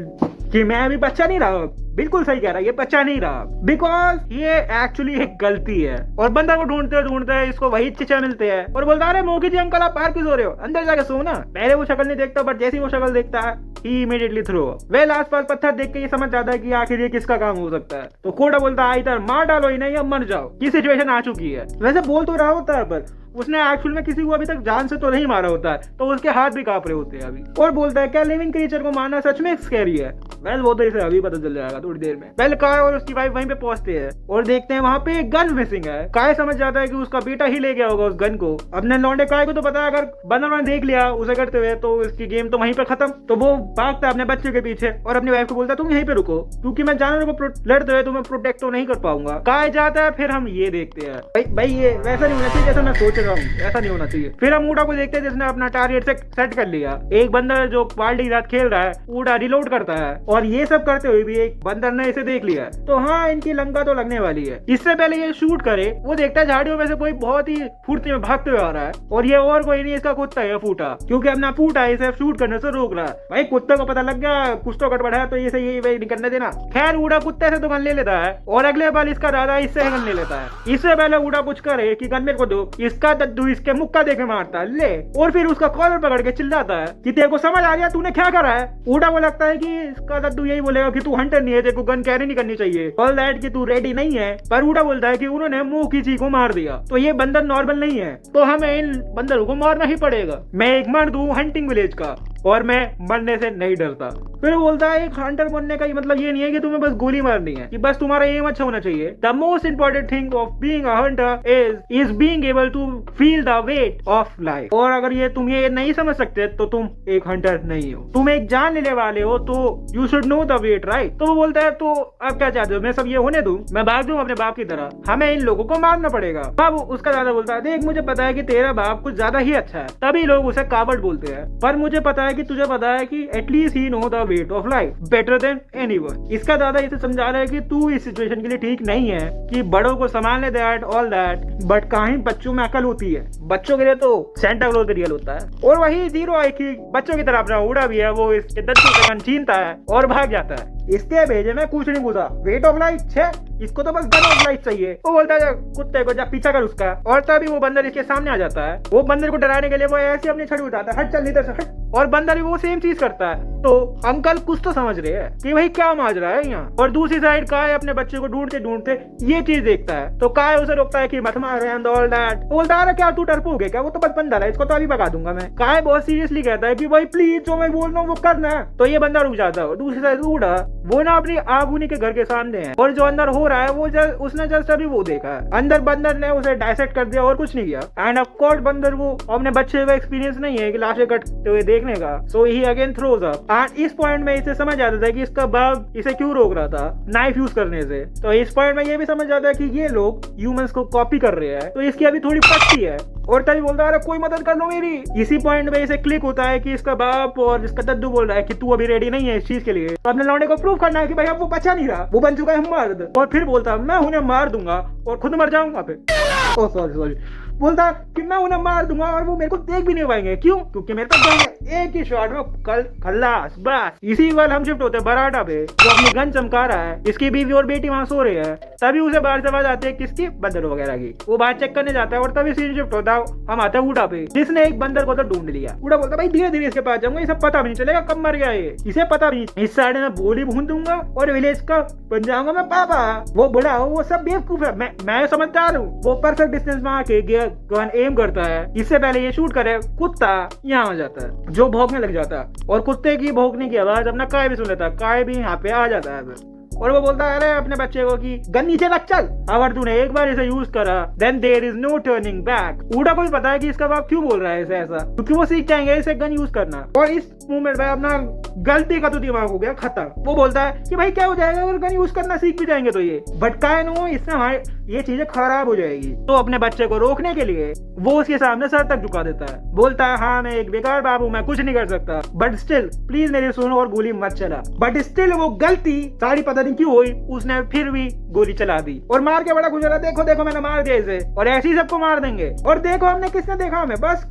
कि मैं अभी बच्चा नहीं रहा। बिल्कुल सही कह रहा है, ये बच्चा नहीं रहा बिकॉज ये एक्चुअली एक गलती है। और बंदा को ढूंढते इसको वही चिचा मिलते हैं और बोलता है अरे मोगी जी अंकल आप बाहर क्यों सो रहे हो, अंदर जाके सो ना। पहले वो शक्ल नहीं देखता बट जैसे ही वो शक्ल देखता है ही इमीडिएटली थ्रो। वेल आसपास पत्थर देख के ये समझ जाता है कि आखिर ये किसका काम हो सकता है। तो कोटा बोलता है इधर मार डालो ही नहीं, अब मर जाओ, ये सिचुएशन आ चुकी है। वैसे बोल तो रहा होता है पर उसने एक्चुअल में किसी को अभी तक जान से तो नहीं मारा होता है, तो उसके हाथ भी कांप रहे होते हैं अभी। और बोलता है क्या लिविंग क्रीचर को मारना सच में स्कैरी है। वेल वो तो इसे अभी पता चल जाएगा थोड़ी देर में। वेल काय और उसकी वाइफ वहीं पे पहुंचते हैं और देखते हैं वहां पे एक गन मिसिंग है। काय समझ जाता है कि उसका बेटा ही ले गया होगा उस गन को। अपने लौंडे काय को तो पता है अगर बंदर ने देख लिया उसे करते हुए तो उसकी गेम तो वहीं पे खत्म। तो वो भागता है अपने बच्चे के पीछे और अपनी वाइफ को बोलता है तुम यहीं पे रुको क्योंकि मैं जानवरों को लड़ते हुए तुम्हें प्रोटेक्ट तो नहीं कर पाऊंगा। काय जाता है, फिर हम ये देखते हैं भाई ये वैसा नहीं होना चाहिए जैसा मैं सोच रहा हूँ, ऐसा नहीं होना चाहिए। फिर हम ऊडा को देखते हैं जिसने अपना टारगेट सेट कर लिया। एक बंदर जो पार्टी के साथ खेल रहा है ऊडा रिलोड करता है और ये सब करते हुए भी एक बंदर ने इसे देख लिया। तो हाँ इनकी लंका तो लगने वाली है। इससे पहले ये शूट करे वो देखता है झाड़ियों में से कोई बहुत ही फुर्ती में भागते हुए आ रहा है और ये और कोई नहीं इसका कुत्ता है फूटा, क्योंकि अपना फूटा इसे शूट करने से रोक रहा है। भाई कुत्ते को पता लग गया कुछ तो गड़बड़ है तो इसे ये नहीं करने देना। खैर ऊडा कुत्ते से तो गन ले लेता है और अगले बार इसका दादा इससे गन ले लेता है। इससे पहले ऊडा कुछ करे कि गन मेरे को दो, इसका दद्दू इसके मुक्का देके मारता है ले, और फिर उसका कॉलर पकड़ के चिल्लाता है कि तेरे को समझ आ गया तूने क्या करा है। ऊडा को लगता है कि इसका दद्दू यही बोलेगा कि तू हंटर नहीं है, तेरे को गन कैरी नहीं करनी चाहिए, ऑल दैट कि तू रेडी नहीं है। पर ऊडा बोलता है कि उन्होंने मुंह की चीज को मार दिया तो ये बंदर नॉर्मल नहीं है, तो हमें इन बंदरों को मारना ही पड़ेगा। मैं एक मर्द हूँ हंटिंग विलेज का और मैं मरने से नहीं डरता। फिर बोलता है एक हंटर बनने का मतलब ये नहीं है कि तुम्हें बस गोली मारनी है, कि बस तुम्हारा एम अच्छा होना चाहिए। The most important thing of being a hunter is being able to feel the weight of life. और अगर ये तुम ये नहीं समझ सकते तो तुम एक हंटर नहीं हो, तुम एक जान लेने वाले हो, तो you should know the weight right. तो वो बोलता है तो आप क्या चाहते हो मैं सब ये होने दूं, मैं भाग दूं अपने बाप की तरह, हमें इन लोगों को मारना पड़ेगा। अब उसका दादा बोलता है देख मुझे पता है कि तेरा बाप कुछ ज्यादा ही अच्छा है तभी लोग उसे काबड़ बोलते हैं, पर मुझे पता है कि तुझे पता है कि at least he no the weight of life better than anyone. इसका दादा इसे समझा रहा है कि तू इस सिचुएशन के लिए ठीक नहीं है कि बड़ों को संभालने दैट ऑल दैट, बट कहीं बच्चों में अकल होती है, बच्चों के लिए तो सेंटा क्लॉज रियल होता है। और वही जीरो आई की बच्चों की तरह अपना ऊडा भी है, वो इसके दद्दू से गन छीनता है और भाग जाता है। इसके भेजे में कुछ नहीं घुसा, वेट ऑफ लाइफ छे इसको तो बस गन ऑफ लाइफ चाहिए। वो बोलता है कुत्ते को जा पीछा कर उसका, और तभी वो बंदर इसके सामने आ जाता है। वो बंदर को डराने के लिए वो ऐसे अपनी छड़ी उठाता है, हट चल इधर से हट, और बंदर भी वो सेम चीज करता है। तो अंकल कुछ तो समझ रहे हैं कि भाई क्या माजरा है यहाँ। और दूसरी साइड काय अपने बच्चे को ढूंढते ढूंढते ये चीज देखता है, तो काय उसे रोकता है कि मत मार एंड ऑल दैट। बोलता है क्या तू डरपोक है क्या, वो तो बस बंदर है, इसको तो अभी भगा दूंगा मैं। काय बहुत सीरियसली कहता है कि भाई प्लीज जो मैं बोल रहा हूँ वो करना है। तो ये बंदा रुक जाता है। दूसरी साइड उड़ा वो ना अपनी आग उन्हीं के घर के सामने है, और जो अंदर हो रहा है वो उसने जस्ट अभी वो देखा है। अंदर बंदर ने उसे डायसेक्ट कर दिया और कुछ नहीं किया। एंड ऑफ कोर्स बंदर वो अपने बच्चे का एक्सपीरियंस नहीं है कि लाशें कटते हुए देखने का, सो ही अगेन थ्रोज अप। एंड इस पॉइंट में इसे समझ आता था कि इसका बाप इसे क्यों रोक रहा था नाइफ यूज करने से। तो इस पॉइंट में ये भी समझ आता है कि ये लोग ह्यूमंस को कॉपी कर रहे हैं, तो इसकी अभी थोड़ी पट्टी है। और तभी बोलता है कोई मदद कर लो मेरी। इसी पॉइंट में इसे क्लिक होता है कि इसका बाप और इसका दद्दू बोल रहा है कि तू अभी रेडी नहीं है इस चीज के लिए, तो अपने लौंडे को प्रूव करना है कि भाई अब वो बचा नहीं रहा, वो बन चुका है मर्द। और फिर बोलता है मैं उन्हें मार दूंगा और खुद मर जाऊंगा फिर। ओ सॉरी बोलता कि मैं उन्हें मार दूंगा और वो मेरे को देख भी नहीं पाएंगे। क्यों? क्योंकि मेरे पास गन है, एक ही शॉट में कल खल्लास बस। इसी बार हम शिफ्ट होते हैं बराटा पे, जो अपनी गन चमका रहा है। इसकी बीवी और बेटी वहां सो रहे हैं। तभी उसे बाहर से आवाज आती है किसकी, बंदर वगैरह की। वो बाहर चेक करने जाता है और तभी सीन शिफ्ट होता है। हम आते हैं उड़ा पे, जिसने एक बंदर को तो ढूंढ लिया। उड़ा बोलता भाई धीरे धीरे इसके पास जाऊंगा, इसे पता भी नहीं चलेगा कब मर गया ये, इसे पता भी। इस साइड में बोली भून दूंगा और विलेज का बन जाऊंगा मैं पापा। वो बड़ा हो वो सब बेवकूफ है, मैं समझदार हूँ। वो परफेक्ट डिस्टेंस में आके गन एम करता है। इससे पहले ये शूट करे, कुत्ता यहाँ आ जाता है जो भौंकने लग जाता है, और कुत्ते की भौंकने की आवाज अपना काय भी सुन लेता है। काय भी यहाँ पे आ जाता है और वो बोलता है अरे अपने बच्चे को कि गन नीचे रख चल, अगर तूने एक बार इसे यूज करा then there is no turning back. उड़ा को भी पता है कि इसका बाप क्यों बोल रहा है इसे ऐसा, क्योंकि वो सीख जाएंगे इसे गन यूज करना। और इस मूवमेंट में अपना गलती का तो दिमाग हो गया खत्म। वो बोलता है कि भाई क्या हो जाएगा अगर गन यूज करना सीख भी जाएंगे तो ये, बट काय नो इससे हमारे ये चीजें खराब हो जाएगी। तो अपने बच्चे को रोकने के लिए वो उसके सामने सर तक झुका देता है। बोलता है हाँ मैं एक बेकार बाप हूँ, मैं कुछ नहीं कर सकता, बट स्टिल प्लीज मेरी सुनो और गोली मत चला। बट स्टिल वो गलती सारी पता नहीं क्यों हुई, उसने फिर भी गोली चला दी और मार के बड़ा खुश हो रहा, देखो देखो मैंने मार दिया इसे, और ऐसे ही सबको मार देंगे। और देखो हमने किसने देखा, हमें बस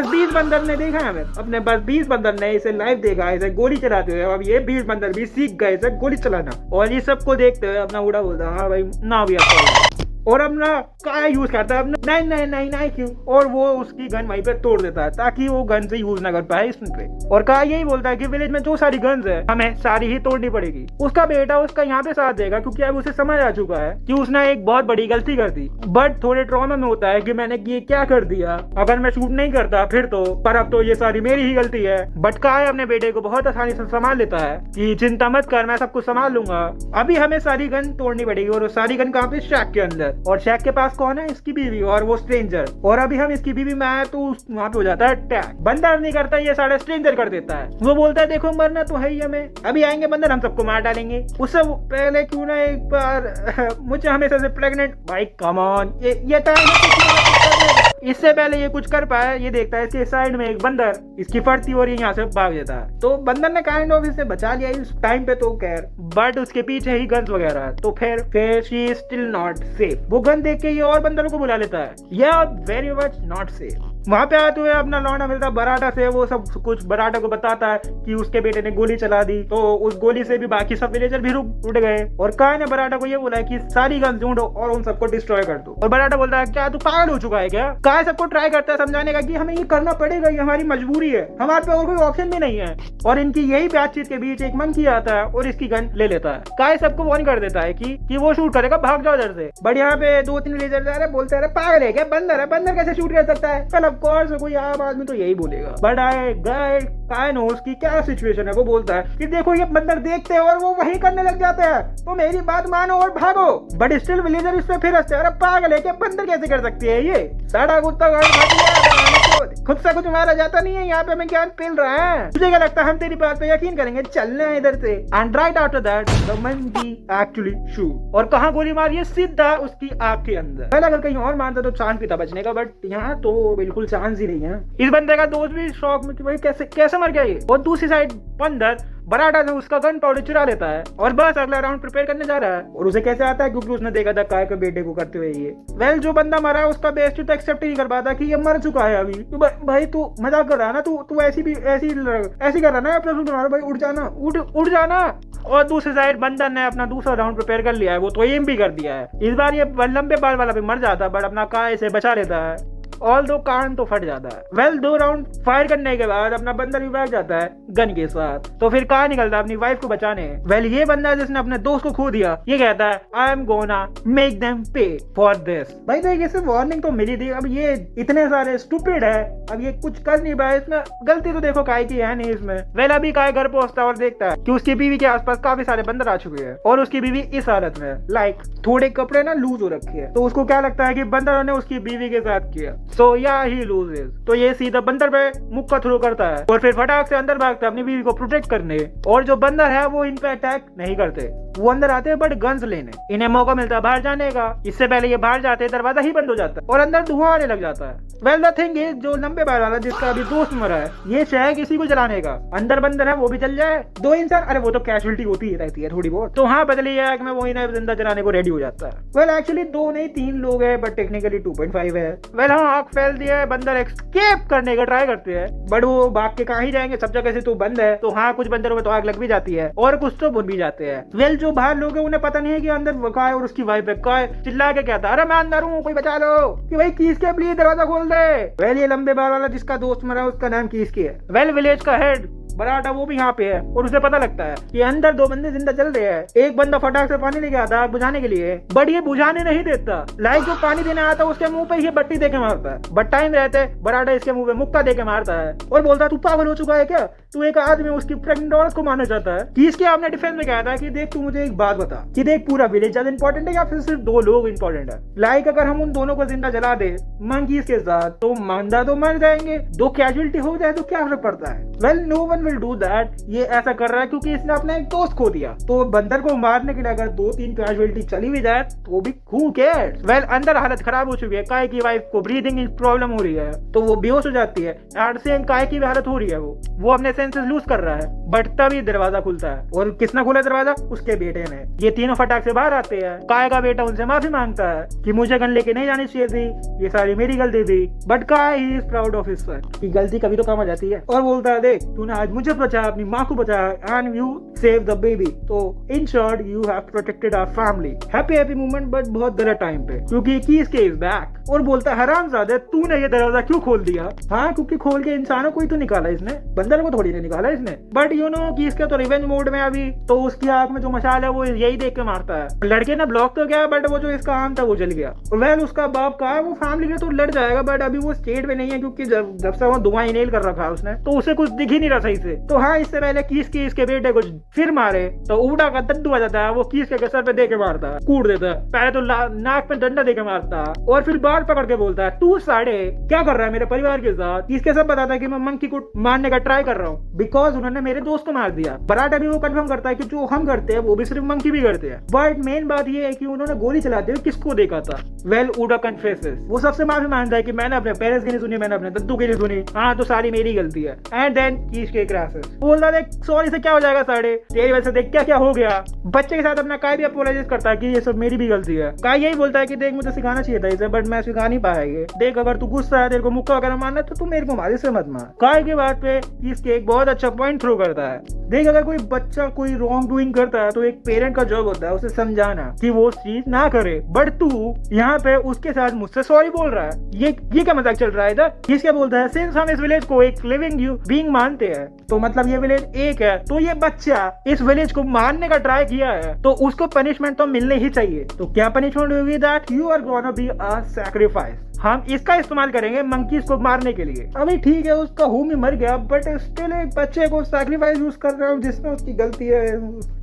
20 बंदर ने देखा हमें, अपने बस 20 बंदर ने इसे लाइव देखा इसे गोली चलाते हुए। अब ये 20 बंदर भी सीख गए इसे गोली चलाना, और ये सबको देखते हुए अपना उड़ा बोलता हाँ भाई ना भी आता, और अपना काय यूज करता है अपना 999 क्यों, और वो उसकी गन वहीं पे तोड़ देता है ताकि वो गन से यूज ना कर पाए इसमें पे। और काय यही बोलता है कि विलेज में जो सारी गन्स है हमें सारी ही तोड़नी पड़ेगी। उसका बेटा उसका यहाँ पे साथ देगा क्योंकि अब उसे समझ आ चुका है कि उसने एक बहुत बड़ी गलती कर दी, बट थोड़े ट्रॉमा में होता है कि मैंने ये क्या कर दिया, अगर मैं शूट नहीं करता फिर तो, पर अब तो ये सारी मेरी ही गलती है। बट काय अपने बेटे को बहुत आसानी से संभाल लेता है कि चिंता मत कर मैं सब कुछ संभाल लूंगा, अभी हमें सारी गन तोड़नी पड़ेगी। और वो सारी गन कहाँ पे, शैक के अंदर, और शैक के पास कौन है, इसकी बीवी और वो स्ट्रेंजर। और अभी हम इसकी बीवी में आए तो वहां पे हो जाता है अटैक। बंदर नहीं करता ये सारे स्ट्रेंजर कर देता है। वो बोलता है देखो मरना तो है ही हमें, अभी आएंगे बंदर हम सबको मार डालेंगे। उससे पहले क्यों ना एक बार मुझे हमेशा से प्रेग्नेंट, भाई कम ऑन, ये टाइम इससे पहले ये कुछ कर पाया, ये देखता है इसके साइड में एक बंदर इसकी फटती और ये यहाँ से भाग जाता है। तो बंदर ने काइंड ऑफ इसे बचा लिया इस टाइम पे तो खैर, बट उसके पीछे ही गन्स वगैरह है। तो फिर she is still not safe. वो गन देख के ये और बंदरों को बुला लेता है, या वेरी मच नॉट सेफ। वहां पे आते हुए अपना लौंडा मिलता बराटा से, वो सब कुछ बराटा को बताता है कि उसके बेटे ने गोली चला दी। तो उस गोली से भी बाकी सब विलेजर भी उड़ गए, और काय ने बराटा को ये बोला है कि सारी गन ढूंढो और उन सबको डिस्ट्रॉय कर दो। और बराटा बोलता है क्या तू पागल हो चुका है क्या। काय सबको ट्राई करता है समझाने का कि हमें ये करना पड़ेगा, ये हमारी मजबूरी है, हमारे पे और कोई ऑप्शन भी नहीं है। और इनकी यही बातचीत के बीच एक मंकी आता है और इसकी गन ले लेता है। काय सबको वार्न कर देता है कि वो शूट करेगा, भाग जाओ इधर से। बट यहाँ पे 2-3 विलेजर बोलते हैं पागल है क्या, बंदर है, बंदर कैसे शूट कर सकता है। ऑफ कोर्स कोई आम आदमी तो यही बोलेगा, बट काय नोस की क्या सिचुएशन है। वो बोलता है कि देखो ये बंदर देखते हैं और वो वही करने लग जाते हैं, तो मेरी बात मानो और भागो। बट स्टिल विलेजर इस पे फिर हंसते हैं, अरे पागल है क्या, बंदर कैसे कर सकती है ये, साड़ा कुत्ता खुद से कुछ मारा जाता नहीं है, यहाँ पे हमें ज्ञान पिल रहा है। तुझे क्या लगता है हम तेरी बात पे यकीन करेंगे, चलना है इधर से। And right after that the monkey actually shoot, और कहाँ गोली मारी है, सीधा उसकी आंख के अंदर। पहले अगर कहीं और मारता तो चांस भी था बचने का, बट यहाँ तो बिल्कुल चांस ही नहीं है। इस बंदे का दोस्त भी शॉक में कि भाई कैसे मर गया ये। और दूसरी साइड बंदर बराटा से उसका गन पाउडर चुरा लेता है और बस अगला राउंड प्रिपेयर करने जा रहा है। और उसे कैसे आता है, क्योंकि उसने देखा था काय के बेटे को करते हुए ये। वेल जो बंदा मरा उसका बेस्ट तो एक्सेप्ट ही नहीं कर पाता कि ये मर चुका है अभी। तो भाई तू मजाक कर रहा है ना, तू ऐसी कर रहा ना अपना तुम्हारा भाई, उठ जाना। और दूसरी साइड बंदर ने अपना दूसरा राउंड प्रिपेयर कर लिया है, वो तो एम भी कर दिया है। इस बार ये लंबे बाल वाला भी मर जाता है बट अपना काय से बचा लेता है, ऑल दो कान तो फट जाता है। वेल 2 राउंड फायर करने के बाद अपना बंदर भी भाग जाता है गन के साथ। तो फिर कहाँ निकलता है अपनी वाइफ को बचाने। वेल ये बंदा जिसने अपने दोस्त को खो दिया ये कहता है I am gonna make them पे फॉर दिस। भाई देखिए सिर्फ वार्निंग तो मिली थी, अब ये इतने सारे स्टूपिड है, अब ये कुछ कर नहीं पाए। इसमें गलती तो देखो काय की है नहीं इसमें। वेल अभी काय घर पहुंचता है और देखता है कि उसकी बीवी के आसपास काफी सारे बंदर आ चुके हैं और उसकी बीवी इस हालत में लाइक थोड़े कपड़े ना लूज हो रखे हैं। तो उसको क्या लगता है कि बंदरों ने उसकी बीवी के साथ किया, सो या ही लूजेस। तो ये सीधा बंदर पे मुक्का थ्रो करता है और फिर फटाक से अंदर भागता है अपनी बीवी को प्रोटेक्ट करने। और जो बंदर है वो इन पे अटैक नहीं करते, वो अंदर आते हैं बट गन्स लेने। इन्हें मौका मिलता है बाहर जाने का, इससे पहले ये बाहर जाते हैं दरवाजा ही बंद हो जाता है और अंदर धुआं आने लग जाता है। वेल द थिंग इज जो लंबे बाल वाला जिसका अभी दोस्त मरा है ये चाहे किसी को जलाने का, अंदर बंदर है वो भी जल जाए। 2 इंसान, अरे वो तो कैजुअलिटी होती ही रहती है थोड़ी बहुत। तो हाँ बदली है कि मैं वो इन्हें जिंदा जलाने को रेडी हो जाता है। वेल एक्चुअली 2 नहीं 3 लोग है बट टेक्निकली 2.5 है। वेल हाँ आग फैल दिया है, बंदर एस्केप करने का ट्राई करते हैं बट वो भाग के कहाँ ही जाएंगे, सब जगह से तो बंद है। तो हाँ कुछ बंदरों में तो आग लग भी जाती है और कुछ तो बुन भी जाते हैं। वेल जो बाहर लोग हैं उन्हें पता नहीं है कि अंदर काय और उसकी वाइफ है। काय चिल्ला के कहता है अरे मैं अंदर हूँ कोई बचा लो, कि भाई कीस के प्लीज दरवाजा खोल दे। वेल ये लंबे बाल वाला जिसका दोस्त मरा उसका नाम कीस की है। वेल विलेज का हेड बराटा वो भी यहाँ पे है और उसे पता लगता है कि अंदर 2 बंदे जिंदा चल रहे हैं। एक बंदा फटाक से पानी लेके आता है बुझाने के लिए बट ये बुझाने नहीं देता, लाइक जो पानी देने आता है उसके मुंह पे ये बट्टी देके मारता है। बट टाइम रहते बराटा इसके मुंह पे मुक्का देके मारता है और बोलता है तू पागल हो चुका है क्या, तू एक आदमी उसकी प्रेग्नेंट औरत को मारना चाहता है। कि इसके आपने डिफेंस में कहा था कि देख तू मुझे एक बात बता कि देख पूरा विलेज ज्यादा इंपॉर्टेंट है या फिर सिर्फ 2 लोग इंपॉर्टेंट है। लाइक अगर हम उन दोनों को जिंदा जला दे मंकीज के साथ तो मांदा तो मर जाएंगे, 2 कैजुअलिटी हो जाए तो क्या फर्क पड़ता है। Well no one will do that. ये ऐसा कर रहा है क्योंकि इसने अपना एक दोस्त खो दिया। तो बंदर को मारने के लिए अगर 2-3 कैजुअलिटी चली भी जाए तो भी हू केयर्स। वेल अंदर हालत खराब हो चुकी है, काय की वाइफ को ब्रीदिंग प्रॉब्लम हो रही है तो वो बेहोश हो जाती है। एट सेम काय की भी हालत हो रही है, वो अपने सेंसेस लूज कर रहा है। बट तभी दरवाजा खुलता है और किसने खोला दरवाजा, उसके बेटे ने। ये तीनों फटाक से बाहर आते हैं। काय का बेटा उनसे माफी मांगता है कि मुझे गन लेके नहीं जानी चाहिए थी, ये सारी मेरी गलती थी। बट काय he is proud of his son कि गलती कभी तो काम आ जाती है और बोलता है देख तूने आज मुझे बचाया, अपनी माँ को बचाया and you save the baby. तो in short you have protected our family. Happy moment but बहुत गलत टाइम पे क्योंकि कीस के इज बैक। और बोलता है हरामजादे तूने ये दरवाजा क्यों खोल दिया। हाँ क्योंकि खोल के इंसानों को ही तो निकाला इसने, बंदर को थोड़ी नहीं निकाला इसने। बट यू नो कीस के तो रिवेंज मोड में अभी तो उसकी आंख में जो मशाल है वो यही देख के मारता है। लड़के ने ब्लॉक तो किया बट वो जो इसका आम था वो जल गया। वेल उसका बाप का वो फैमिली के तो लड़ जाएगा बट अभी वो स्टेट में नहीं है क्योंकि जब से वो दुआ इनेल कर रखा है उसने तो उसे कुछ दिख ही नहीं रहा सही से। तो हाँ इससे पहले कीस के बेटे को फिर मारे तो उड़ा का दद्दू आ जाता है, वो कीस के सर पे दे के मारता है, कूट देता है। पहले तो नाक पे डंडा दे के मारता है और फिर बाल पकड़ के बोलता है तू साढ़े क्या कर रहा है मेरे परिवार के साथ। किसके सब बताता है कि मैं मंकी को मारने का ट्राई कर रहा हूँ बिकॉज उन्होंने मेरे दोस्त को मार दिया। बराटा भी वो कंफर्म करता है कि जो हम करते हैं वो भी सिर्फ मंकी भी करते हैं। बट मेन बात ये है कि उन्होंने गोली चलाते हुए किसको देखा था। वेल उडा कन्फेसेस, वो सबसे माफी मांगता है कि मैंने अपने पेरेंट्स की नहीं सुनी, मैंने अपने दद्दू की नहीं सुनी, हाँ तो सारी मेरी गलती है। एंड देन कीस के क्रैशेस बोलता है सॉरी से क्या हो जाएगा साढ़े, तेरी वजह से देख क्या क्या हो गया। बच्चे के साथ अपना काय भी अपोलोजाइज करता है कि ये सब मेरी भी गलती है। काय यही बोलता है कि देख मुझे सिखाना चाहिए था इसे बट मैं सिखा नहीं पाया ये। देख अगर तू गुस्सा है तेरे को मुक्का वगैरह मारना तो तू मेरे को मार, इससे मत मार। काय की बात पे इसके एक बहुत अच्छा पॉइंट थ्रो करता है। देख अगर कोई बच्चा कोई रॉन्ग डूइंग करता है तो एक पेरेंट का जॉब होता है उसे समझाना कि वो चीज ना करे। बट तू यहाँ पे उसके साथ मुझसे सॉरी बोल रहा है, ये क्या मजाक चल रहा है इधर। किस क्या बोलता है सिंस हम इस विलेज को एक लिविंग बीइंग मानते हैं तो मतलब ये विलेज एक है, तो ये बच्चा इस विलेज को मारने का ट्राई किया है तो उसको पनिशमेंट तो मिलने ही चाहिए। तो क्या पनिशमेंट होगी, that you are gonna be a sacrifice. हम इसका इस्तेमाल करेंगे मंकीज को मारने के लिए। अभी ठीक है उसका होम ही मर गया बट स्टिल एक बच्चे को सैक्रिफाइस यूज कर रहा हूँ जिसमें उसकी गलती है,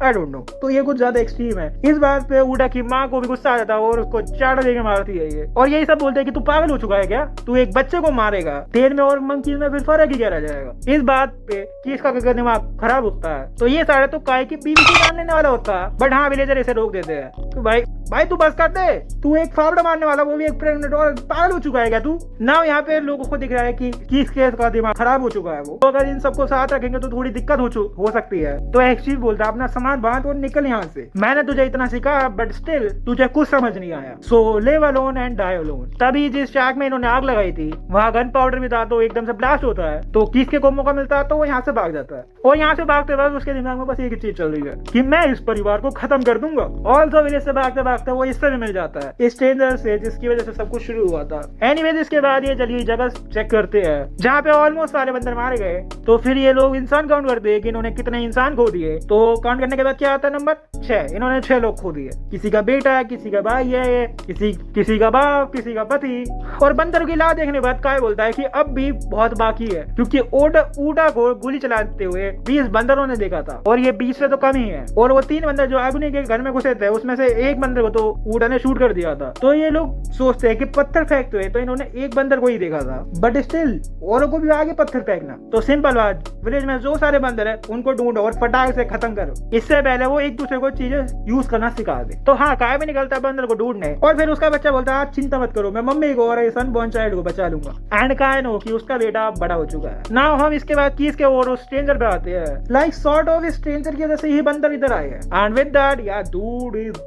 आई डोंट नो। तो ये कुछ ज्यादा एक्सट्रीम है। इस बात पे उडा की माँ को भी गुस्सा आ जाता है और उसको चाटा देके मारती है ये। और यही सब बोलते हैं कि तू पागल हो चुका है क्या, तू एक बच्चे को मारेगा, तेल में और मंकीज में फिर फर्क ही क्या रह जाएगा। इस बात पे किस का दिमाग खराब होता है। तो ये सारे तो काय की बीवी को जान लेने वाला होता है बट हाँ विलेजर इसे रोक देते हैं। तो भाई भाई तू बस कर दे, तू एक फावड़ा मारने वाला, वो भी एक प्रेग्नेंट, और पागल हो चुका है क्या तू ना। यहाँ पे लोगों को दिख रहा है कि किस केस का दिमाग खराब हो चुका है वो। तो अगर इन सबको साथ रखेंगे तो थोड़ी दिक्कत हो सकती है। तो एक चीज बोलता है, अपना सामान बांध और निकल यहाँ से। मैंने तुझे इतना सिखा बट स्टिल तुझे कुछ समझ नहीं आया। So live alone and die alone. तभी जिस शाक में इन्होंने आग लगाई थी वहाँ गन पाउडर भी था, तो एकदम से ब्लास्ट होता है। तो किसके को मौका मिलता है तो वो यहाँ से भाग जाता है, और यहाँ से भागते वक्त उसके दिमाग में बस एक ही चीज चल रही है कि मैं इस परिवार को खत्म कर दूंगा। ऑल्सो विलेज से भागते भागते वो इससे भी मिल जाता है, स्ट्रेंजर से, जिसकी वजह से सब कुछ शुरू हुआ था। एनीवेज इसके बाद ये चलिए जगह चेक करते हैं जहाँ पे ऑलमोस्ट सारे बंदर मारे गए। तो फिर ये लोग इंसान काउंट करते हैं कि इन्होंने कितने इंसान खो दिए। तो काउंट करने के बाद क्या आता है नंबर 6। इन्होंने 6 लोग खो दिए, किसी का बेटा है, किसी का भाई है, किसी का बाप, किसी का पति। और बंदर की लाश देखने के बाद काय बोलता है कि अब भी बहुत बाकी है, क्योंकि ऊटा को गोली चलाते हुए 20 बंदरों ने देखा था, और ये 20 से तो कम ही है। और वो 3 बंदर जो आगुनी के घर में घुसे थे उसमें से एक बंदर को तो ऊटा ने शूट कर दिया था। तो ये लोग सोचते हैं कि पत्थर फेंकते हुए तो इन्होंने एक बंदर को ही देखा था, बट स्टिल औरों को भी आगे पत्थर फेंकना। तो सिंपल बात, विलेज में जो सारे बंदर है उनको ढूंढो और फटाक से खत्म करो, इससे पहले वो एक दूसरे को चीजें यूज करना सिखा दे। तो हाँ, काय भी निकलता है बंदर को ढूंढने, और फिर उसका बच्चा बोलता है आप चिंता मत करो, मैं मम्मी को और सनबॉर्न चाइल्ड को बचा लूंगा। एंड काय नो कि उसका बेटा बड़ा हो चुका है। नाउ हम इसके बाद किस के और स्ट्रेंजर पे आते हैं। लाइक सॉर्ट ऑफ स्ट्रेंजर की वजह से ही बंदर इधर आए हैं। एंड विद दैट या डूड इज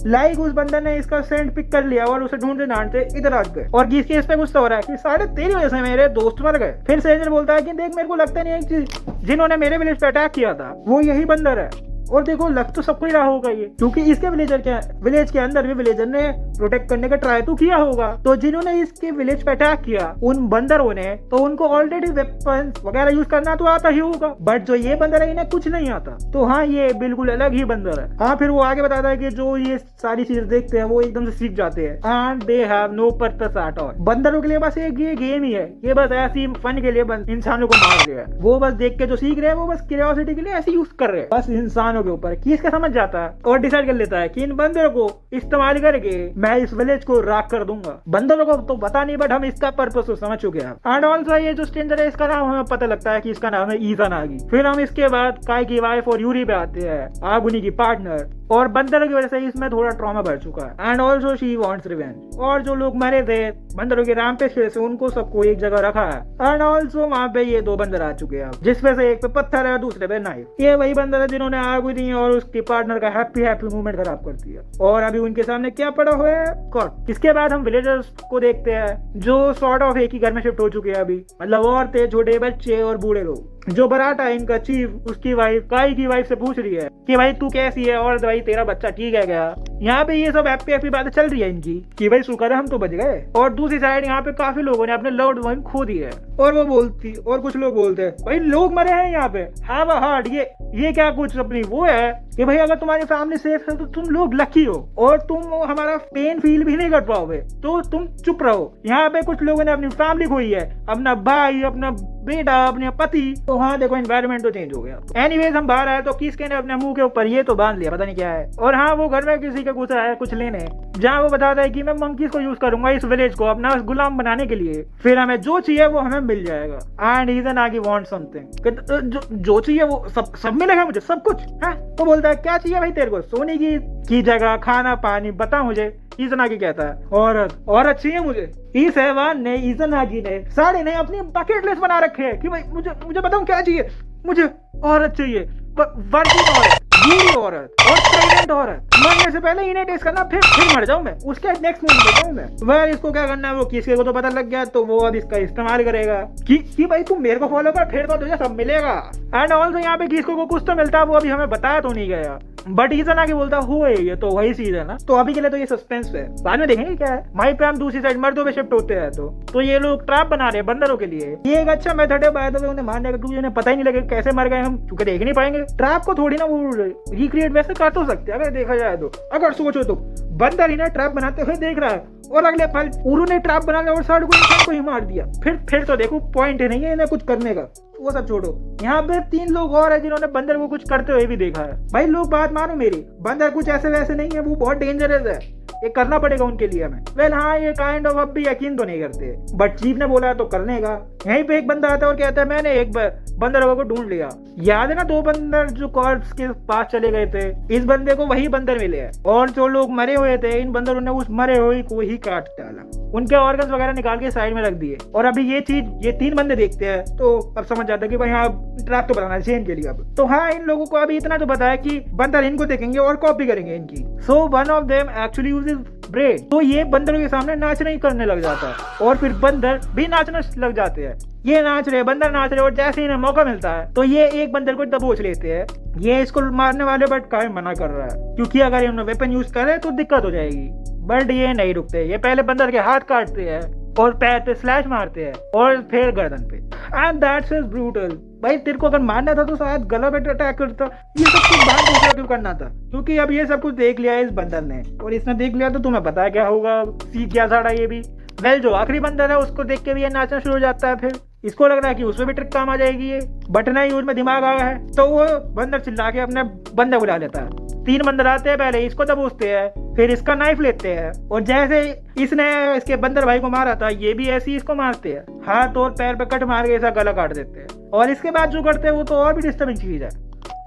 लाइक उस बंदर ने इसका सेंट पिक कर लिया और उसे ढूंढते ढांढते इधर आ गए, और किस केस पे गुस्सा हो रहा है कि साढ़े तेरी वजह से मेरे दोस्त मर गए। फिर स्ट्रेंजर बोलता है कि देख, मेरे को लगता नहीं है जिन्होंने मेरे विलेज पे अटैक किया था वो यही बंदर है, और देखो लग तो सबको ही रहा होगा ये, क्योंकि इसके विलेज के अंदर भी विलेजर ने प्रोटेक्ट करने का ट्राई तो किया होगा। तो जिन्होंने इसके विलेज पे अटैक किया उन बंदरों ने, तो उनको ऑलरेडी वेपन्स वगैरह यूज करना तो आता ही होगा, बट जो ये बंदर है इन्हें कुछ नहीं आता। तो हाँ, ये बिल्कुल अलग ही बंदर है। हाँ, फिर वो आगे बताता है कि जो ये सारी चीजें देखते हैं वो एकदम से सीख जाते हैं, and they have no purpose at all. बंदरों के लिए बस एक ये गेम ही है, ये बस ऐसी फन के लिए इंसानों को मार दिया है। वो बस देख के जो सीख रहे हैं वो बस क्यूरियोसिटी के लिए ऐसे यूज कर रहे हैं बस इंसानों के ऊपर। किसका समझ जाता है और डिसाइड कर लेता है कि इन बंदरों को इस्तेमाल करके मैं इस विलेज को राख कर दूंगा। बंदरों को तो पता नहीं, बट हम इसका पर्पस तो समझ चुके हैं। एंड ऑल्सो ये जो स्ट्रेंजर है इसका नाम हमें पता लगता है कि इसका नाम है इज़ानागी। फिर हम इसके बाद काय की वाइफ और यूरी पे आते हैं, आगुनी की पार्टनर, और बंदरों की वजह से इसमें थोड़ा ट्रॉमा बढ़ चुका है। And also she wants revenge, और जो लोग मरे थे बंदरों के रैम्पेज से उनको सबको एक जगह रखा है। एंड ऑल्सो वहाँ पे ये 2 बंदर आ चुके हैं, जिसमें से एक पे पत्थर है, दूसरे पे नाइफ। ये वही बंदर है जिन्होंने आगुनी और उसके पार्टनर का हैप्पी मूवमेंट खराब कर दिया, और अभी उनके सामने क्या पड़ा हुआ है, कॉट। इसके बाद हम विलेजर्स को देखते हैं जो सॉर्ट ऑफ एक ही घर में शिफ्ट हो चुके हैं अभी, मतलब औरतें, छोटे बच्चे और बूढ़े लोग। जो बराटा है इनका चीफ, उसकी वाइफ काई की वाइफ से पूछ रही है कि भाई तू कैसी है, और भाई तेरा बच्चा ठीक है क्या। यहाँ पे ये सब हैप्पी बातें चल रही है इनकी कि भाई शुक्र है हम तो बच गए। और दूसरी साइड यहाँ पे काफी लोगों ने अपने लव्ड वन खो दिए, और वो बोलती, और कुछ लोग बोलते हैं भाई लोग मरे हैं यहाँ पे, हैव अ हार्ट। ये क्या कुछ अपनी वो है कि भाई अगर तुम्हारी फैमिली सेफ है तो तुम लोग लकी हो, और तुम हमारा पेन फील भी नहीं कर पाओगे, तो तुम चुप रहो। यहाँ पे कुछ लोगों ने अपनी फैमिली खोई है, अपना भाई, अपना बेटा, अपने पति। तो हाँ देखो, एनवायरनमेंट तो चेंज हो गया। एनीवेज हम बाहर आए तो किसके ने अपने मुंह के ऊपर ये तो बांध लिया, पता नहीं क्या है। और हाँ, वो घर में किसी का गुस्सा है कुछ लेने, जहाँ वो बताता है कि मैं मंकीज को यूज करूंगा इस विलेज को अपना गुलाम बनाने के लिए, फिर हमें जो चाहिए वो हमें मिल जाएगा। एंड इज़ानागी वांट समथिंग, जो चाहिए वो सब मिलेगा मुझे, सब कुछ है। तो बोलता है क्या चाहिए भाई तेरे को, सोने की जगह, खाना पानी, बता मुझे। इज़ानागी कहता है औरत चाहिए मुझे। इस हैवान ने, इज़ानागी ने, सारे ने अपनी बकेट लिस्ट बना रखे है कि भाई मुझे बताऊं क्या चाहिए, मुझे औरत चाहिए, वर्किंग औरत, बूढ़ी औरत और प्रेग्नेंट औरत। मरने से पहले इन्हें टेस्ट करना, फिर मर जाऊं मैं, उसके नेक्स्ट मोमेंट में जाऊं मैं। वह इसको क्या करना है वो किसी को तो पता लग गया, तो वो अब इसका इस्तेमाल करेगा कि भाई तू मेरे को फॉलो कर, फिर तो तुझे सब मिलेगा। एंड ऑल्सो यहाँ पे किसको को कुछ तो मिलता है, वो अभी हमें बताया तो नहीं गया, बट इज़ानागी बोलता हुआ ये तो वही चीज है ना। तो अभी के लिए तो ये सस्पेंस है, बाद में देखेंगे क्या है। वहीं पे हम दूसरी साइड मर्दों पे शिफ्ट होते हैं, तो ये लोग ट्रैप बना रहे हैं बंदरों के लिए। ये एक अच्छा मेथड है बाय द वे उन्हें मारने का, क्योंकि उन्हें पता ही नहीं लगेगा कैसे मर गए हम, क्योंकि देख नहीं पाएंगे। ट्रैप को थोड़ी ना वो रिक्रिएट वैसे कर तो सकते हैं अगर देखा जाए तो। अगर सोचो तो बंदर इन्हें ट्रैप बनाते हुए देख रहा है, और अगले पल उन्होंने ट्रैप बना लिया और साइड को इंसान को ही मार दिया। फिर तो देखो पॉइंट ही नहीं है इन्हें कुछ करने का। वो सब छोड़ो, यहाँ पे 3 लोग और है जिन्होंने बंदर को कुछ करते हुए भी देखा है। भाई लोग बात मानो मेरी, बंदर कुछ ऐसे वैसे नहीं है, वो बहुत डेंजरस है, ये करना पड़ेगा उनके लिए हमें। वेल हाँ, ये काइंड ऑफ अब भी यकीन तो नहीं करते, बट चीफ ने बोला तो करने का। यहीं पे एक बंदा आता है और कहता है मैंने एक बंदर लोगों को ढूंढ लिया। याद है ना 2 बंदर जो कॉर्प्स के पास चले गए थे, इस बंदे को वही बंदर मिले हैं और जो लोग मरे हुए थे इन बंदरों ने उस मरे हुए को ही काट डाला, उनके ऑर्गन्स वगैरह निकाल के साइड में रख दिए। और अभी ये चीज ये 3 बंदे देखते हैं तो अब समझ जाता है कि भाई हाँ ट्रैप तो बनाना चाहिए इनके लिए। अब तो हाँ इन लोगों को अभी इतना तो बताया कि बंदर इनको देखेंगे और कॉपी करेंगे इनकी। So one of them actually uses bread, तो ये बंदरों के सामने नाचना ही करने लग जाता है और फिर बंदर भी नाचना लग जाते हैं। ये नाच रहे, बंदर नाच रहे और जैसे इन्हें मौका मिलता है तो ये एक बंदर को दबोच लेते हैं। ये इसको मारने वाले बट काहे मना कर रहा है क्योंकि अगर इन्होंने वेपन यूज करे तो दिक्कत हो जाएगी। बट ये नहीं रुकते, ये पहले बंदर के हाथ काटते हैं और पैर पे स्लैश मारते हैं और फिर गर्दन पे। And that's is brutal. भाई तेरे को अगर मारना था तो शायद गला पे अटैक करता, ये सब कुछ बाहर दूसरा क्यों करना था? क्योंकि अब ये सब कुछ देख लिया है इस बंदर ने और इसने देख लिया तो तुम्हें पता है क्या होगा, सीख गया साड़ा ये भी। वेल जो आखिरी बंदर है उसको देख के भी ये नाचना शुरू हो जाता है। फिर इसको लग रहा है कि उसमें भी ट्रिक काम आ जाएगी, ये बट नहीं उसमें दिमाग आ गया है तो वो बंदर चिल्ला के अपने बंदे बुला लेता है। 3 बंदर आते हैं, पहले इसको दबोचते हैं फिर इसका नाइफ लेते हैं और जैसे इसने इसके बंदर भाई को मारा था ये भी ऐसे ही इसको मारते हैं, हाथ और पैर पे कट मार के इसका गला काट देते हैं। और इसके बाद जो करते हैं वो तो और भी डिस्टर्बिंग चीज है,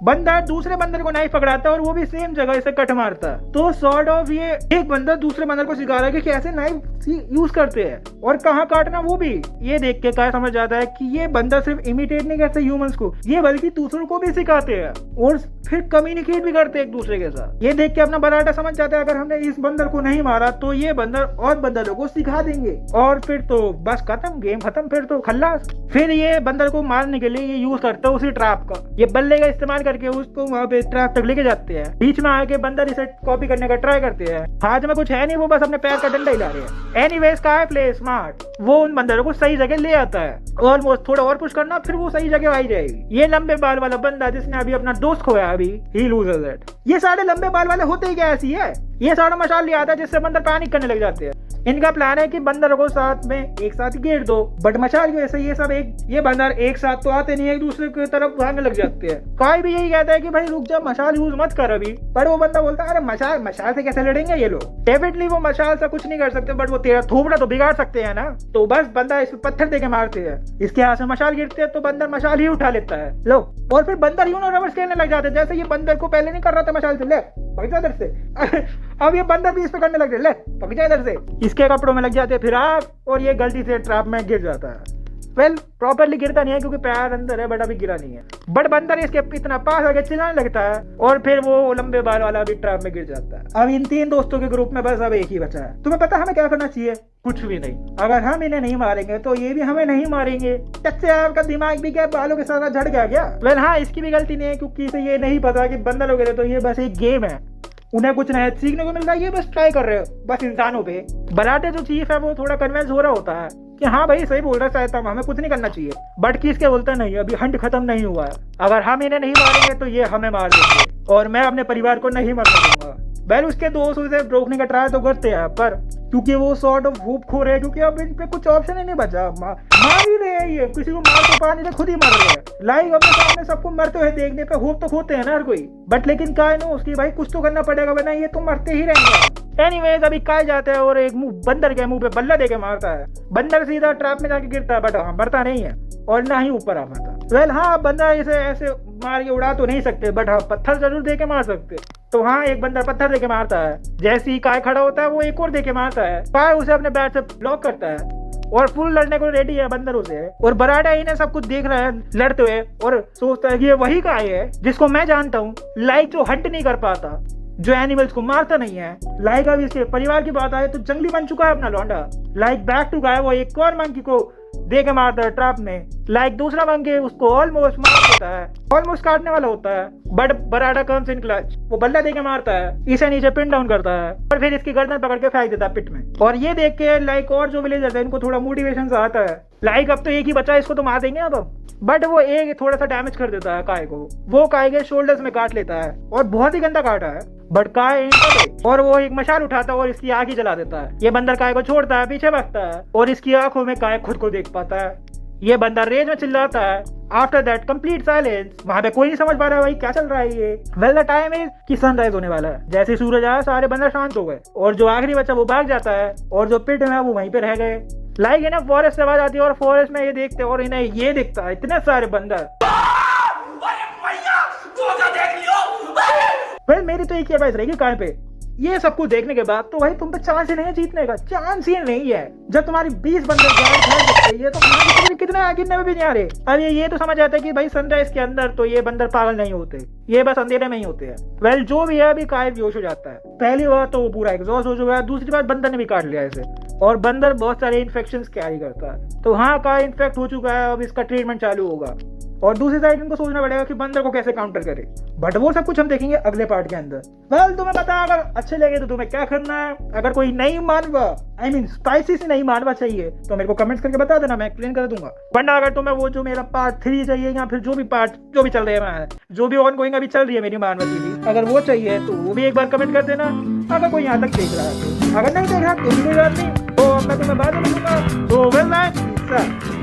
बंदर दूसरे बंदर को नाइफ पकड़ाता है और वो भी सेम जगह इसे कट मारता है। तो सॉर्ट ऑफ ये एक बंदर दूसरे बंदर को सिखा रहा है कि कैसे नाइफ यूज करते हैं और कहाँ काटना, वो भी ये देख के क्या समझ जाता है कि ये बंदर सिर्फ इमिटेट नहीं करते ह्यूमंस को, ये बल्कि दूसरों को भी सिखाते हैं और फिर कम्युनिकेट भी करते हैं एक दूसरे के साथ। ये देख के अपना बराटा समझ जाता है अगर हमने इस बंदर को नहीं मारा तो ये बंदर और बंदरों को सिखा देंगे और फिर तो बस खत्म, गेम खत्म, फिर तो खल्लास। फिर ये बंदर को मारने के लिए ये यूज करता है उसी ट्रैप का, ये बल्ले का इस्तेमाल करके उसको वहाँ पे ट्रैप तक लेके जाते हैं। बीच में आके बंदर इसे कॉपी करने का ट्राई करते हैं, हाथ में कुछ है नहीं, वो बस अपने पैर का डंडा हिला रहे हैं। एनीवेज का है प्ले स्मार्ट, वो उन बंदरों को सही जगह ले आता है, ऑलमोस्ट थोड़ा और पुश करना फिर वो सही जगह आई जाएगी। ये लंबे बाल वाला बंदा जिसने अभी अपना दोस्त खोया अभी, ही लूजेस इट। ये सारे लंबे बाल वाले होते ही क्या ऐसी है, ये सारा मशाल ले आता है जिससे बंदर पैनिक करने लग जाते हैं। इनका प्लान है कि बंदरों को साथ में एक साथ ही घेर दो, बट मशाल की वजह से ये बंदर एक साथ तो आते नहीं, एक दूसरे की तरफ भागने लग जाते हैं। कोई भी यही कहता है कि भाई रुक जा, मशाल यूज मत कर अभी, पर वो बंदा बोलता है अरे मशाल से कैसे लड़ेंगे ये लोग। डेफिनेटली वो मशाल से कुछ नहीं कर सकते बट वो तेरा थोपड़ा तो बिगाड़ सकते हैं ना। तो बस बंदा इस पर पत्थर देके मारते हैं, इसके हाथ में मशाल गिरते हैं तो बंदर मशाल ही उठा लेता है लो, और फिर बंदर यूं रिवर्स खेलने लग जाते हैं जैसे ये बंदर को पहले नहीं कर रहा था मशाल से, ले भाग जा इधर से। अब ये बंदर भी इस पे करने लग गए, ले भाग जा इधर से। इसके कपड़ों में लग जाते हैं फिर आग और ये गलती से ट्रैप में गिर जाता है। वेल प्रॉपरली गिरता नहीं है क्योंकि पैर अंदर है बट अभी गिरा नहीं है, बट बंदर इसके इतना पास आके चिल्लाने लगता है और फिर वो लंबे बाल वाला भी ट्रैप में गिर जाता है। अब इन 3 दोस्तों के ग्रुप में बस अब एक ही बचा है। तुम्हें पता हमें क्या करना चाहिए? कुछ भी नहीं। अगर हम इन्हें नहीं मारेंगे तो ये भी हमें नहीं मारेंगे। कच्चे आपका दिमाग भी क्या बालों के साथ झड़ गया क्या? वेल हाँ इसकी भी गलती नहीं है क्योंकि इसे ये नहीं पता कि बंदर वगैरह तो ये बस एक गेम है, उन्हें कुछ नया सीखने को मिल रहा है, ये बस ट्राई कर रहे हो बस इंसानों पे। बराटे जो चीफ है वो थोड़ा कन्विंस हो रहा होता है कि हाँ भाई सही बोल रहा है शायद हमें कुछ नहीं करना चाहिए, बट किस के बोलता नहीं, अभी हंट खत्म नहीं हुआ है। अगर हम इन्हें नहीं मारेंगे तो ये हमें मार देंगे और मैं अपने परिवार को नहीं मरने दूंगा। वेल उसके दोस्त उसे रोकने का ट्राई तो करते हैं पर क्योंकि वो सॉर्ट ऑफ होप खो रहे हैं क्योंकि अब इन पे कुछ ऑप्शन ही नहीं बचा, मार ही रहे हैं ये, किसी को मार तो पानी से खुद ही मर रहे हैं। लाइक अपने सामने सबको मरते हुए देखने पे होप तो खोते हैं ना हर कोई, बट लेकिन काय नो उसकी भाई कुछ तो करना पड़ेगा वरना ये तो मरते ही रहेंगे। एनीवेज अभी काय जाता है और एक बंदर के मुंह पे बल्ला देके मारता है, बंदर सीधा ट्रैप में जाके गिरता है बट मरता नहीं है और ना ही ऊपर आ पाता। वेल हाँ बंदा इसे ऐसे मार के उड़ा तो नहीं सकते बट हाँ पत्थर जरूर दे के मार सकते। तो हाँ एक बंदर पत्थर देके मारता है, जैसे ही काय खड़ा होता है वो एक और देके मारता है, काय उसे अपने बैट से ब्लॉक करता है और फुल लड़ने को रेडी है बंदर उसे। और बराडा इन्हें सब कुछ देख रहा है लड़ते हुए और सोचता है कि ये वही काय है जिसको मैं जानता हूँ, लाइक जो हंट नहीं कर पाता, जो एनिमल्स को मारता नहीं है। लाइक अभी इसके परिवार की बात आए तो जंगली बन चुका है अपना लौंडा। लाइक बैक टू गाय वो एक और मंकी को दे के मारता है ट्रैप में, लाइक दूसरा मंकी उसको ऑलमोस्ट मार देता है, ऑलमोस्ट काटने वाला होता है बट बराडा कम्स इन क्लच, वो बल्ला दे के मारता है, इसे नीचे पिन डाउन करता है और फिर इसकी गर्दन पकड़ के फेंक देता है पिट में। और ये देख के लाइक और जो विलेजर्स है इनको थोड़ा मोटिवेशन सा आता है, लाइक अब तो एक ही बचा इसको तो मार देंगे अब। बट वो एक थोड़ा सा डैमेज कर देता है काय को, वो काय के शोल्डर्स में काट लेता है और बहुत ही गंदा काटा है बट काय और वो एक मशाल उठाता है और इसकी आग ही जला देता है। ये बंदर काय को छोड़ता है, पीछे भागता है और इसकी आंखों में काय खुद को देख पाता है। ये बंदर रेज में चिल्लाता है। आफ्टर दैट कंप्लीट साइलेंस, वहां पे कोई नहीं समझ पा रहा है भाई क्या चल रहा है ये। वेल द टाइम इज कि सनराइज होने वाला है। जैसे ही सूरज आया सारे बंदर शांत हो गए और जो आखिरी बच्चा वो भाग जाता है और जो पिट में वो वहीं पे रह गए। लाइक इन्हें फॉरेस्ट से आवाज आती है और फॉरेस्ट में ये देखते और इन्हें ये दिखता है इतने सारे बंदर भाई मेरी तो एक ही एडवाइस रहेगी काय पे, ये सब कुछ देखने के बाद तो भाई तुम पे चांस ही नहीं है जीतने का, चांस ही नहीं है। जब तुम्हारी 20 बंदे ये तो कितने गिनने में भी नहीं आ रहे। अब ये तो समझ आता है कि भाई सनराइज के अंदर तो ये बंदर पागल नहीं होते, ये बस अंधेरे में ही होते हैं। वेल जो भी है अभी काय बेहोश हो जाता है। पहली बार तो वो पूरा एग्जॉस्ट हो चुका है, दूसरी बार बंदर ने भी काट लिया इसे, और बंदर बहुत सारे इन्फेक्शन कैरी करता है। तो हाँ काय इन्फेक्ट हो चुका है, अब इसका ट्रीटमेंट चालू होगा। और दूसरी साइड इनको सोचना पड़ेगा कि बंदर को कैसे काउंटर करे, बट वो सब कुछ हम देखेंगे अगले पार्ट के अंदर। वेल तुम्हें पता अगर अच्छे लगे तो तुम्हें क्या करना है। अगर कोई नहीं मानवा I mean, स्पाइसी से नहीं मानवा चाहिए तो मेरे को कमेंट्स करके बता देना, मैं एक्सप्लेन कर दूंगा। वरना अगर तुम्हें वो जो मेरा पार्ट 3 चाहिए या फिर जो भी पार्ट जो भी चल रहे हैं, जो भी ऑन गोइंग अभी चल रही है मेरी मानवा की, अगर वो चाहिए तो वो भी एक बार कमेंट कर देना। अगर कोई यहाँ तक देख रहा है, अगर नहीं देख रहा तो भी कोई बात नहीं, तो मैं तुम्हें बाद में मिलूंगा। तो वेल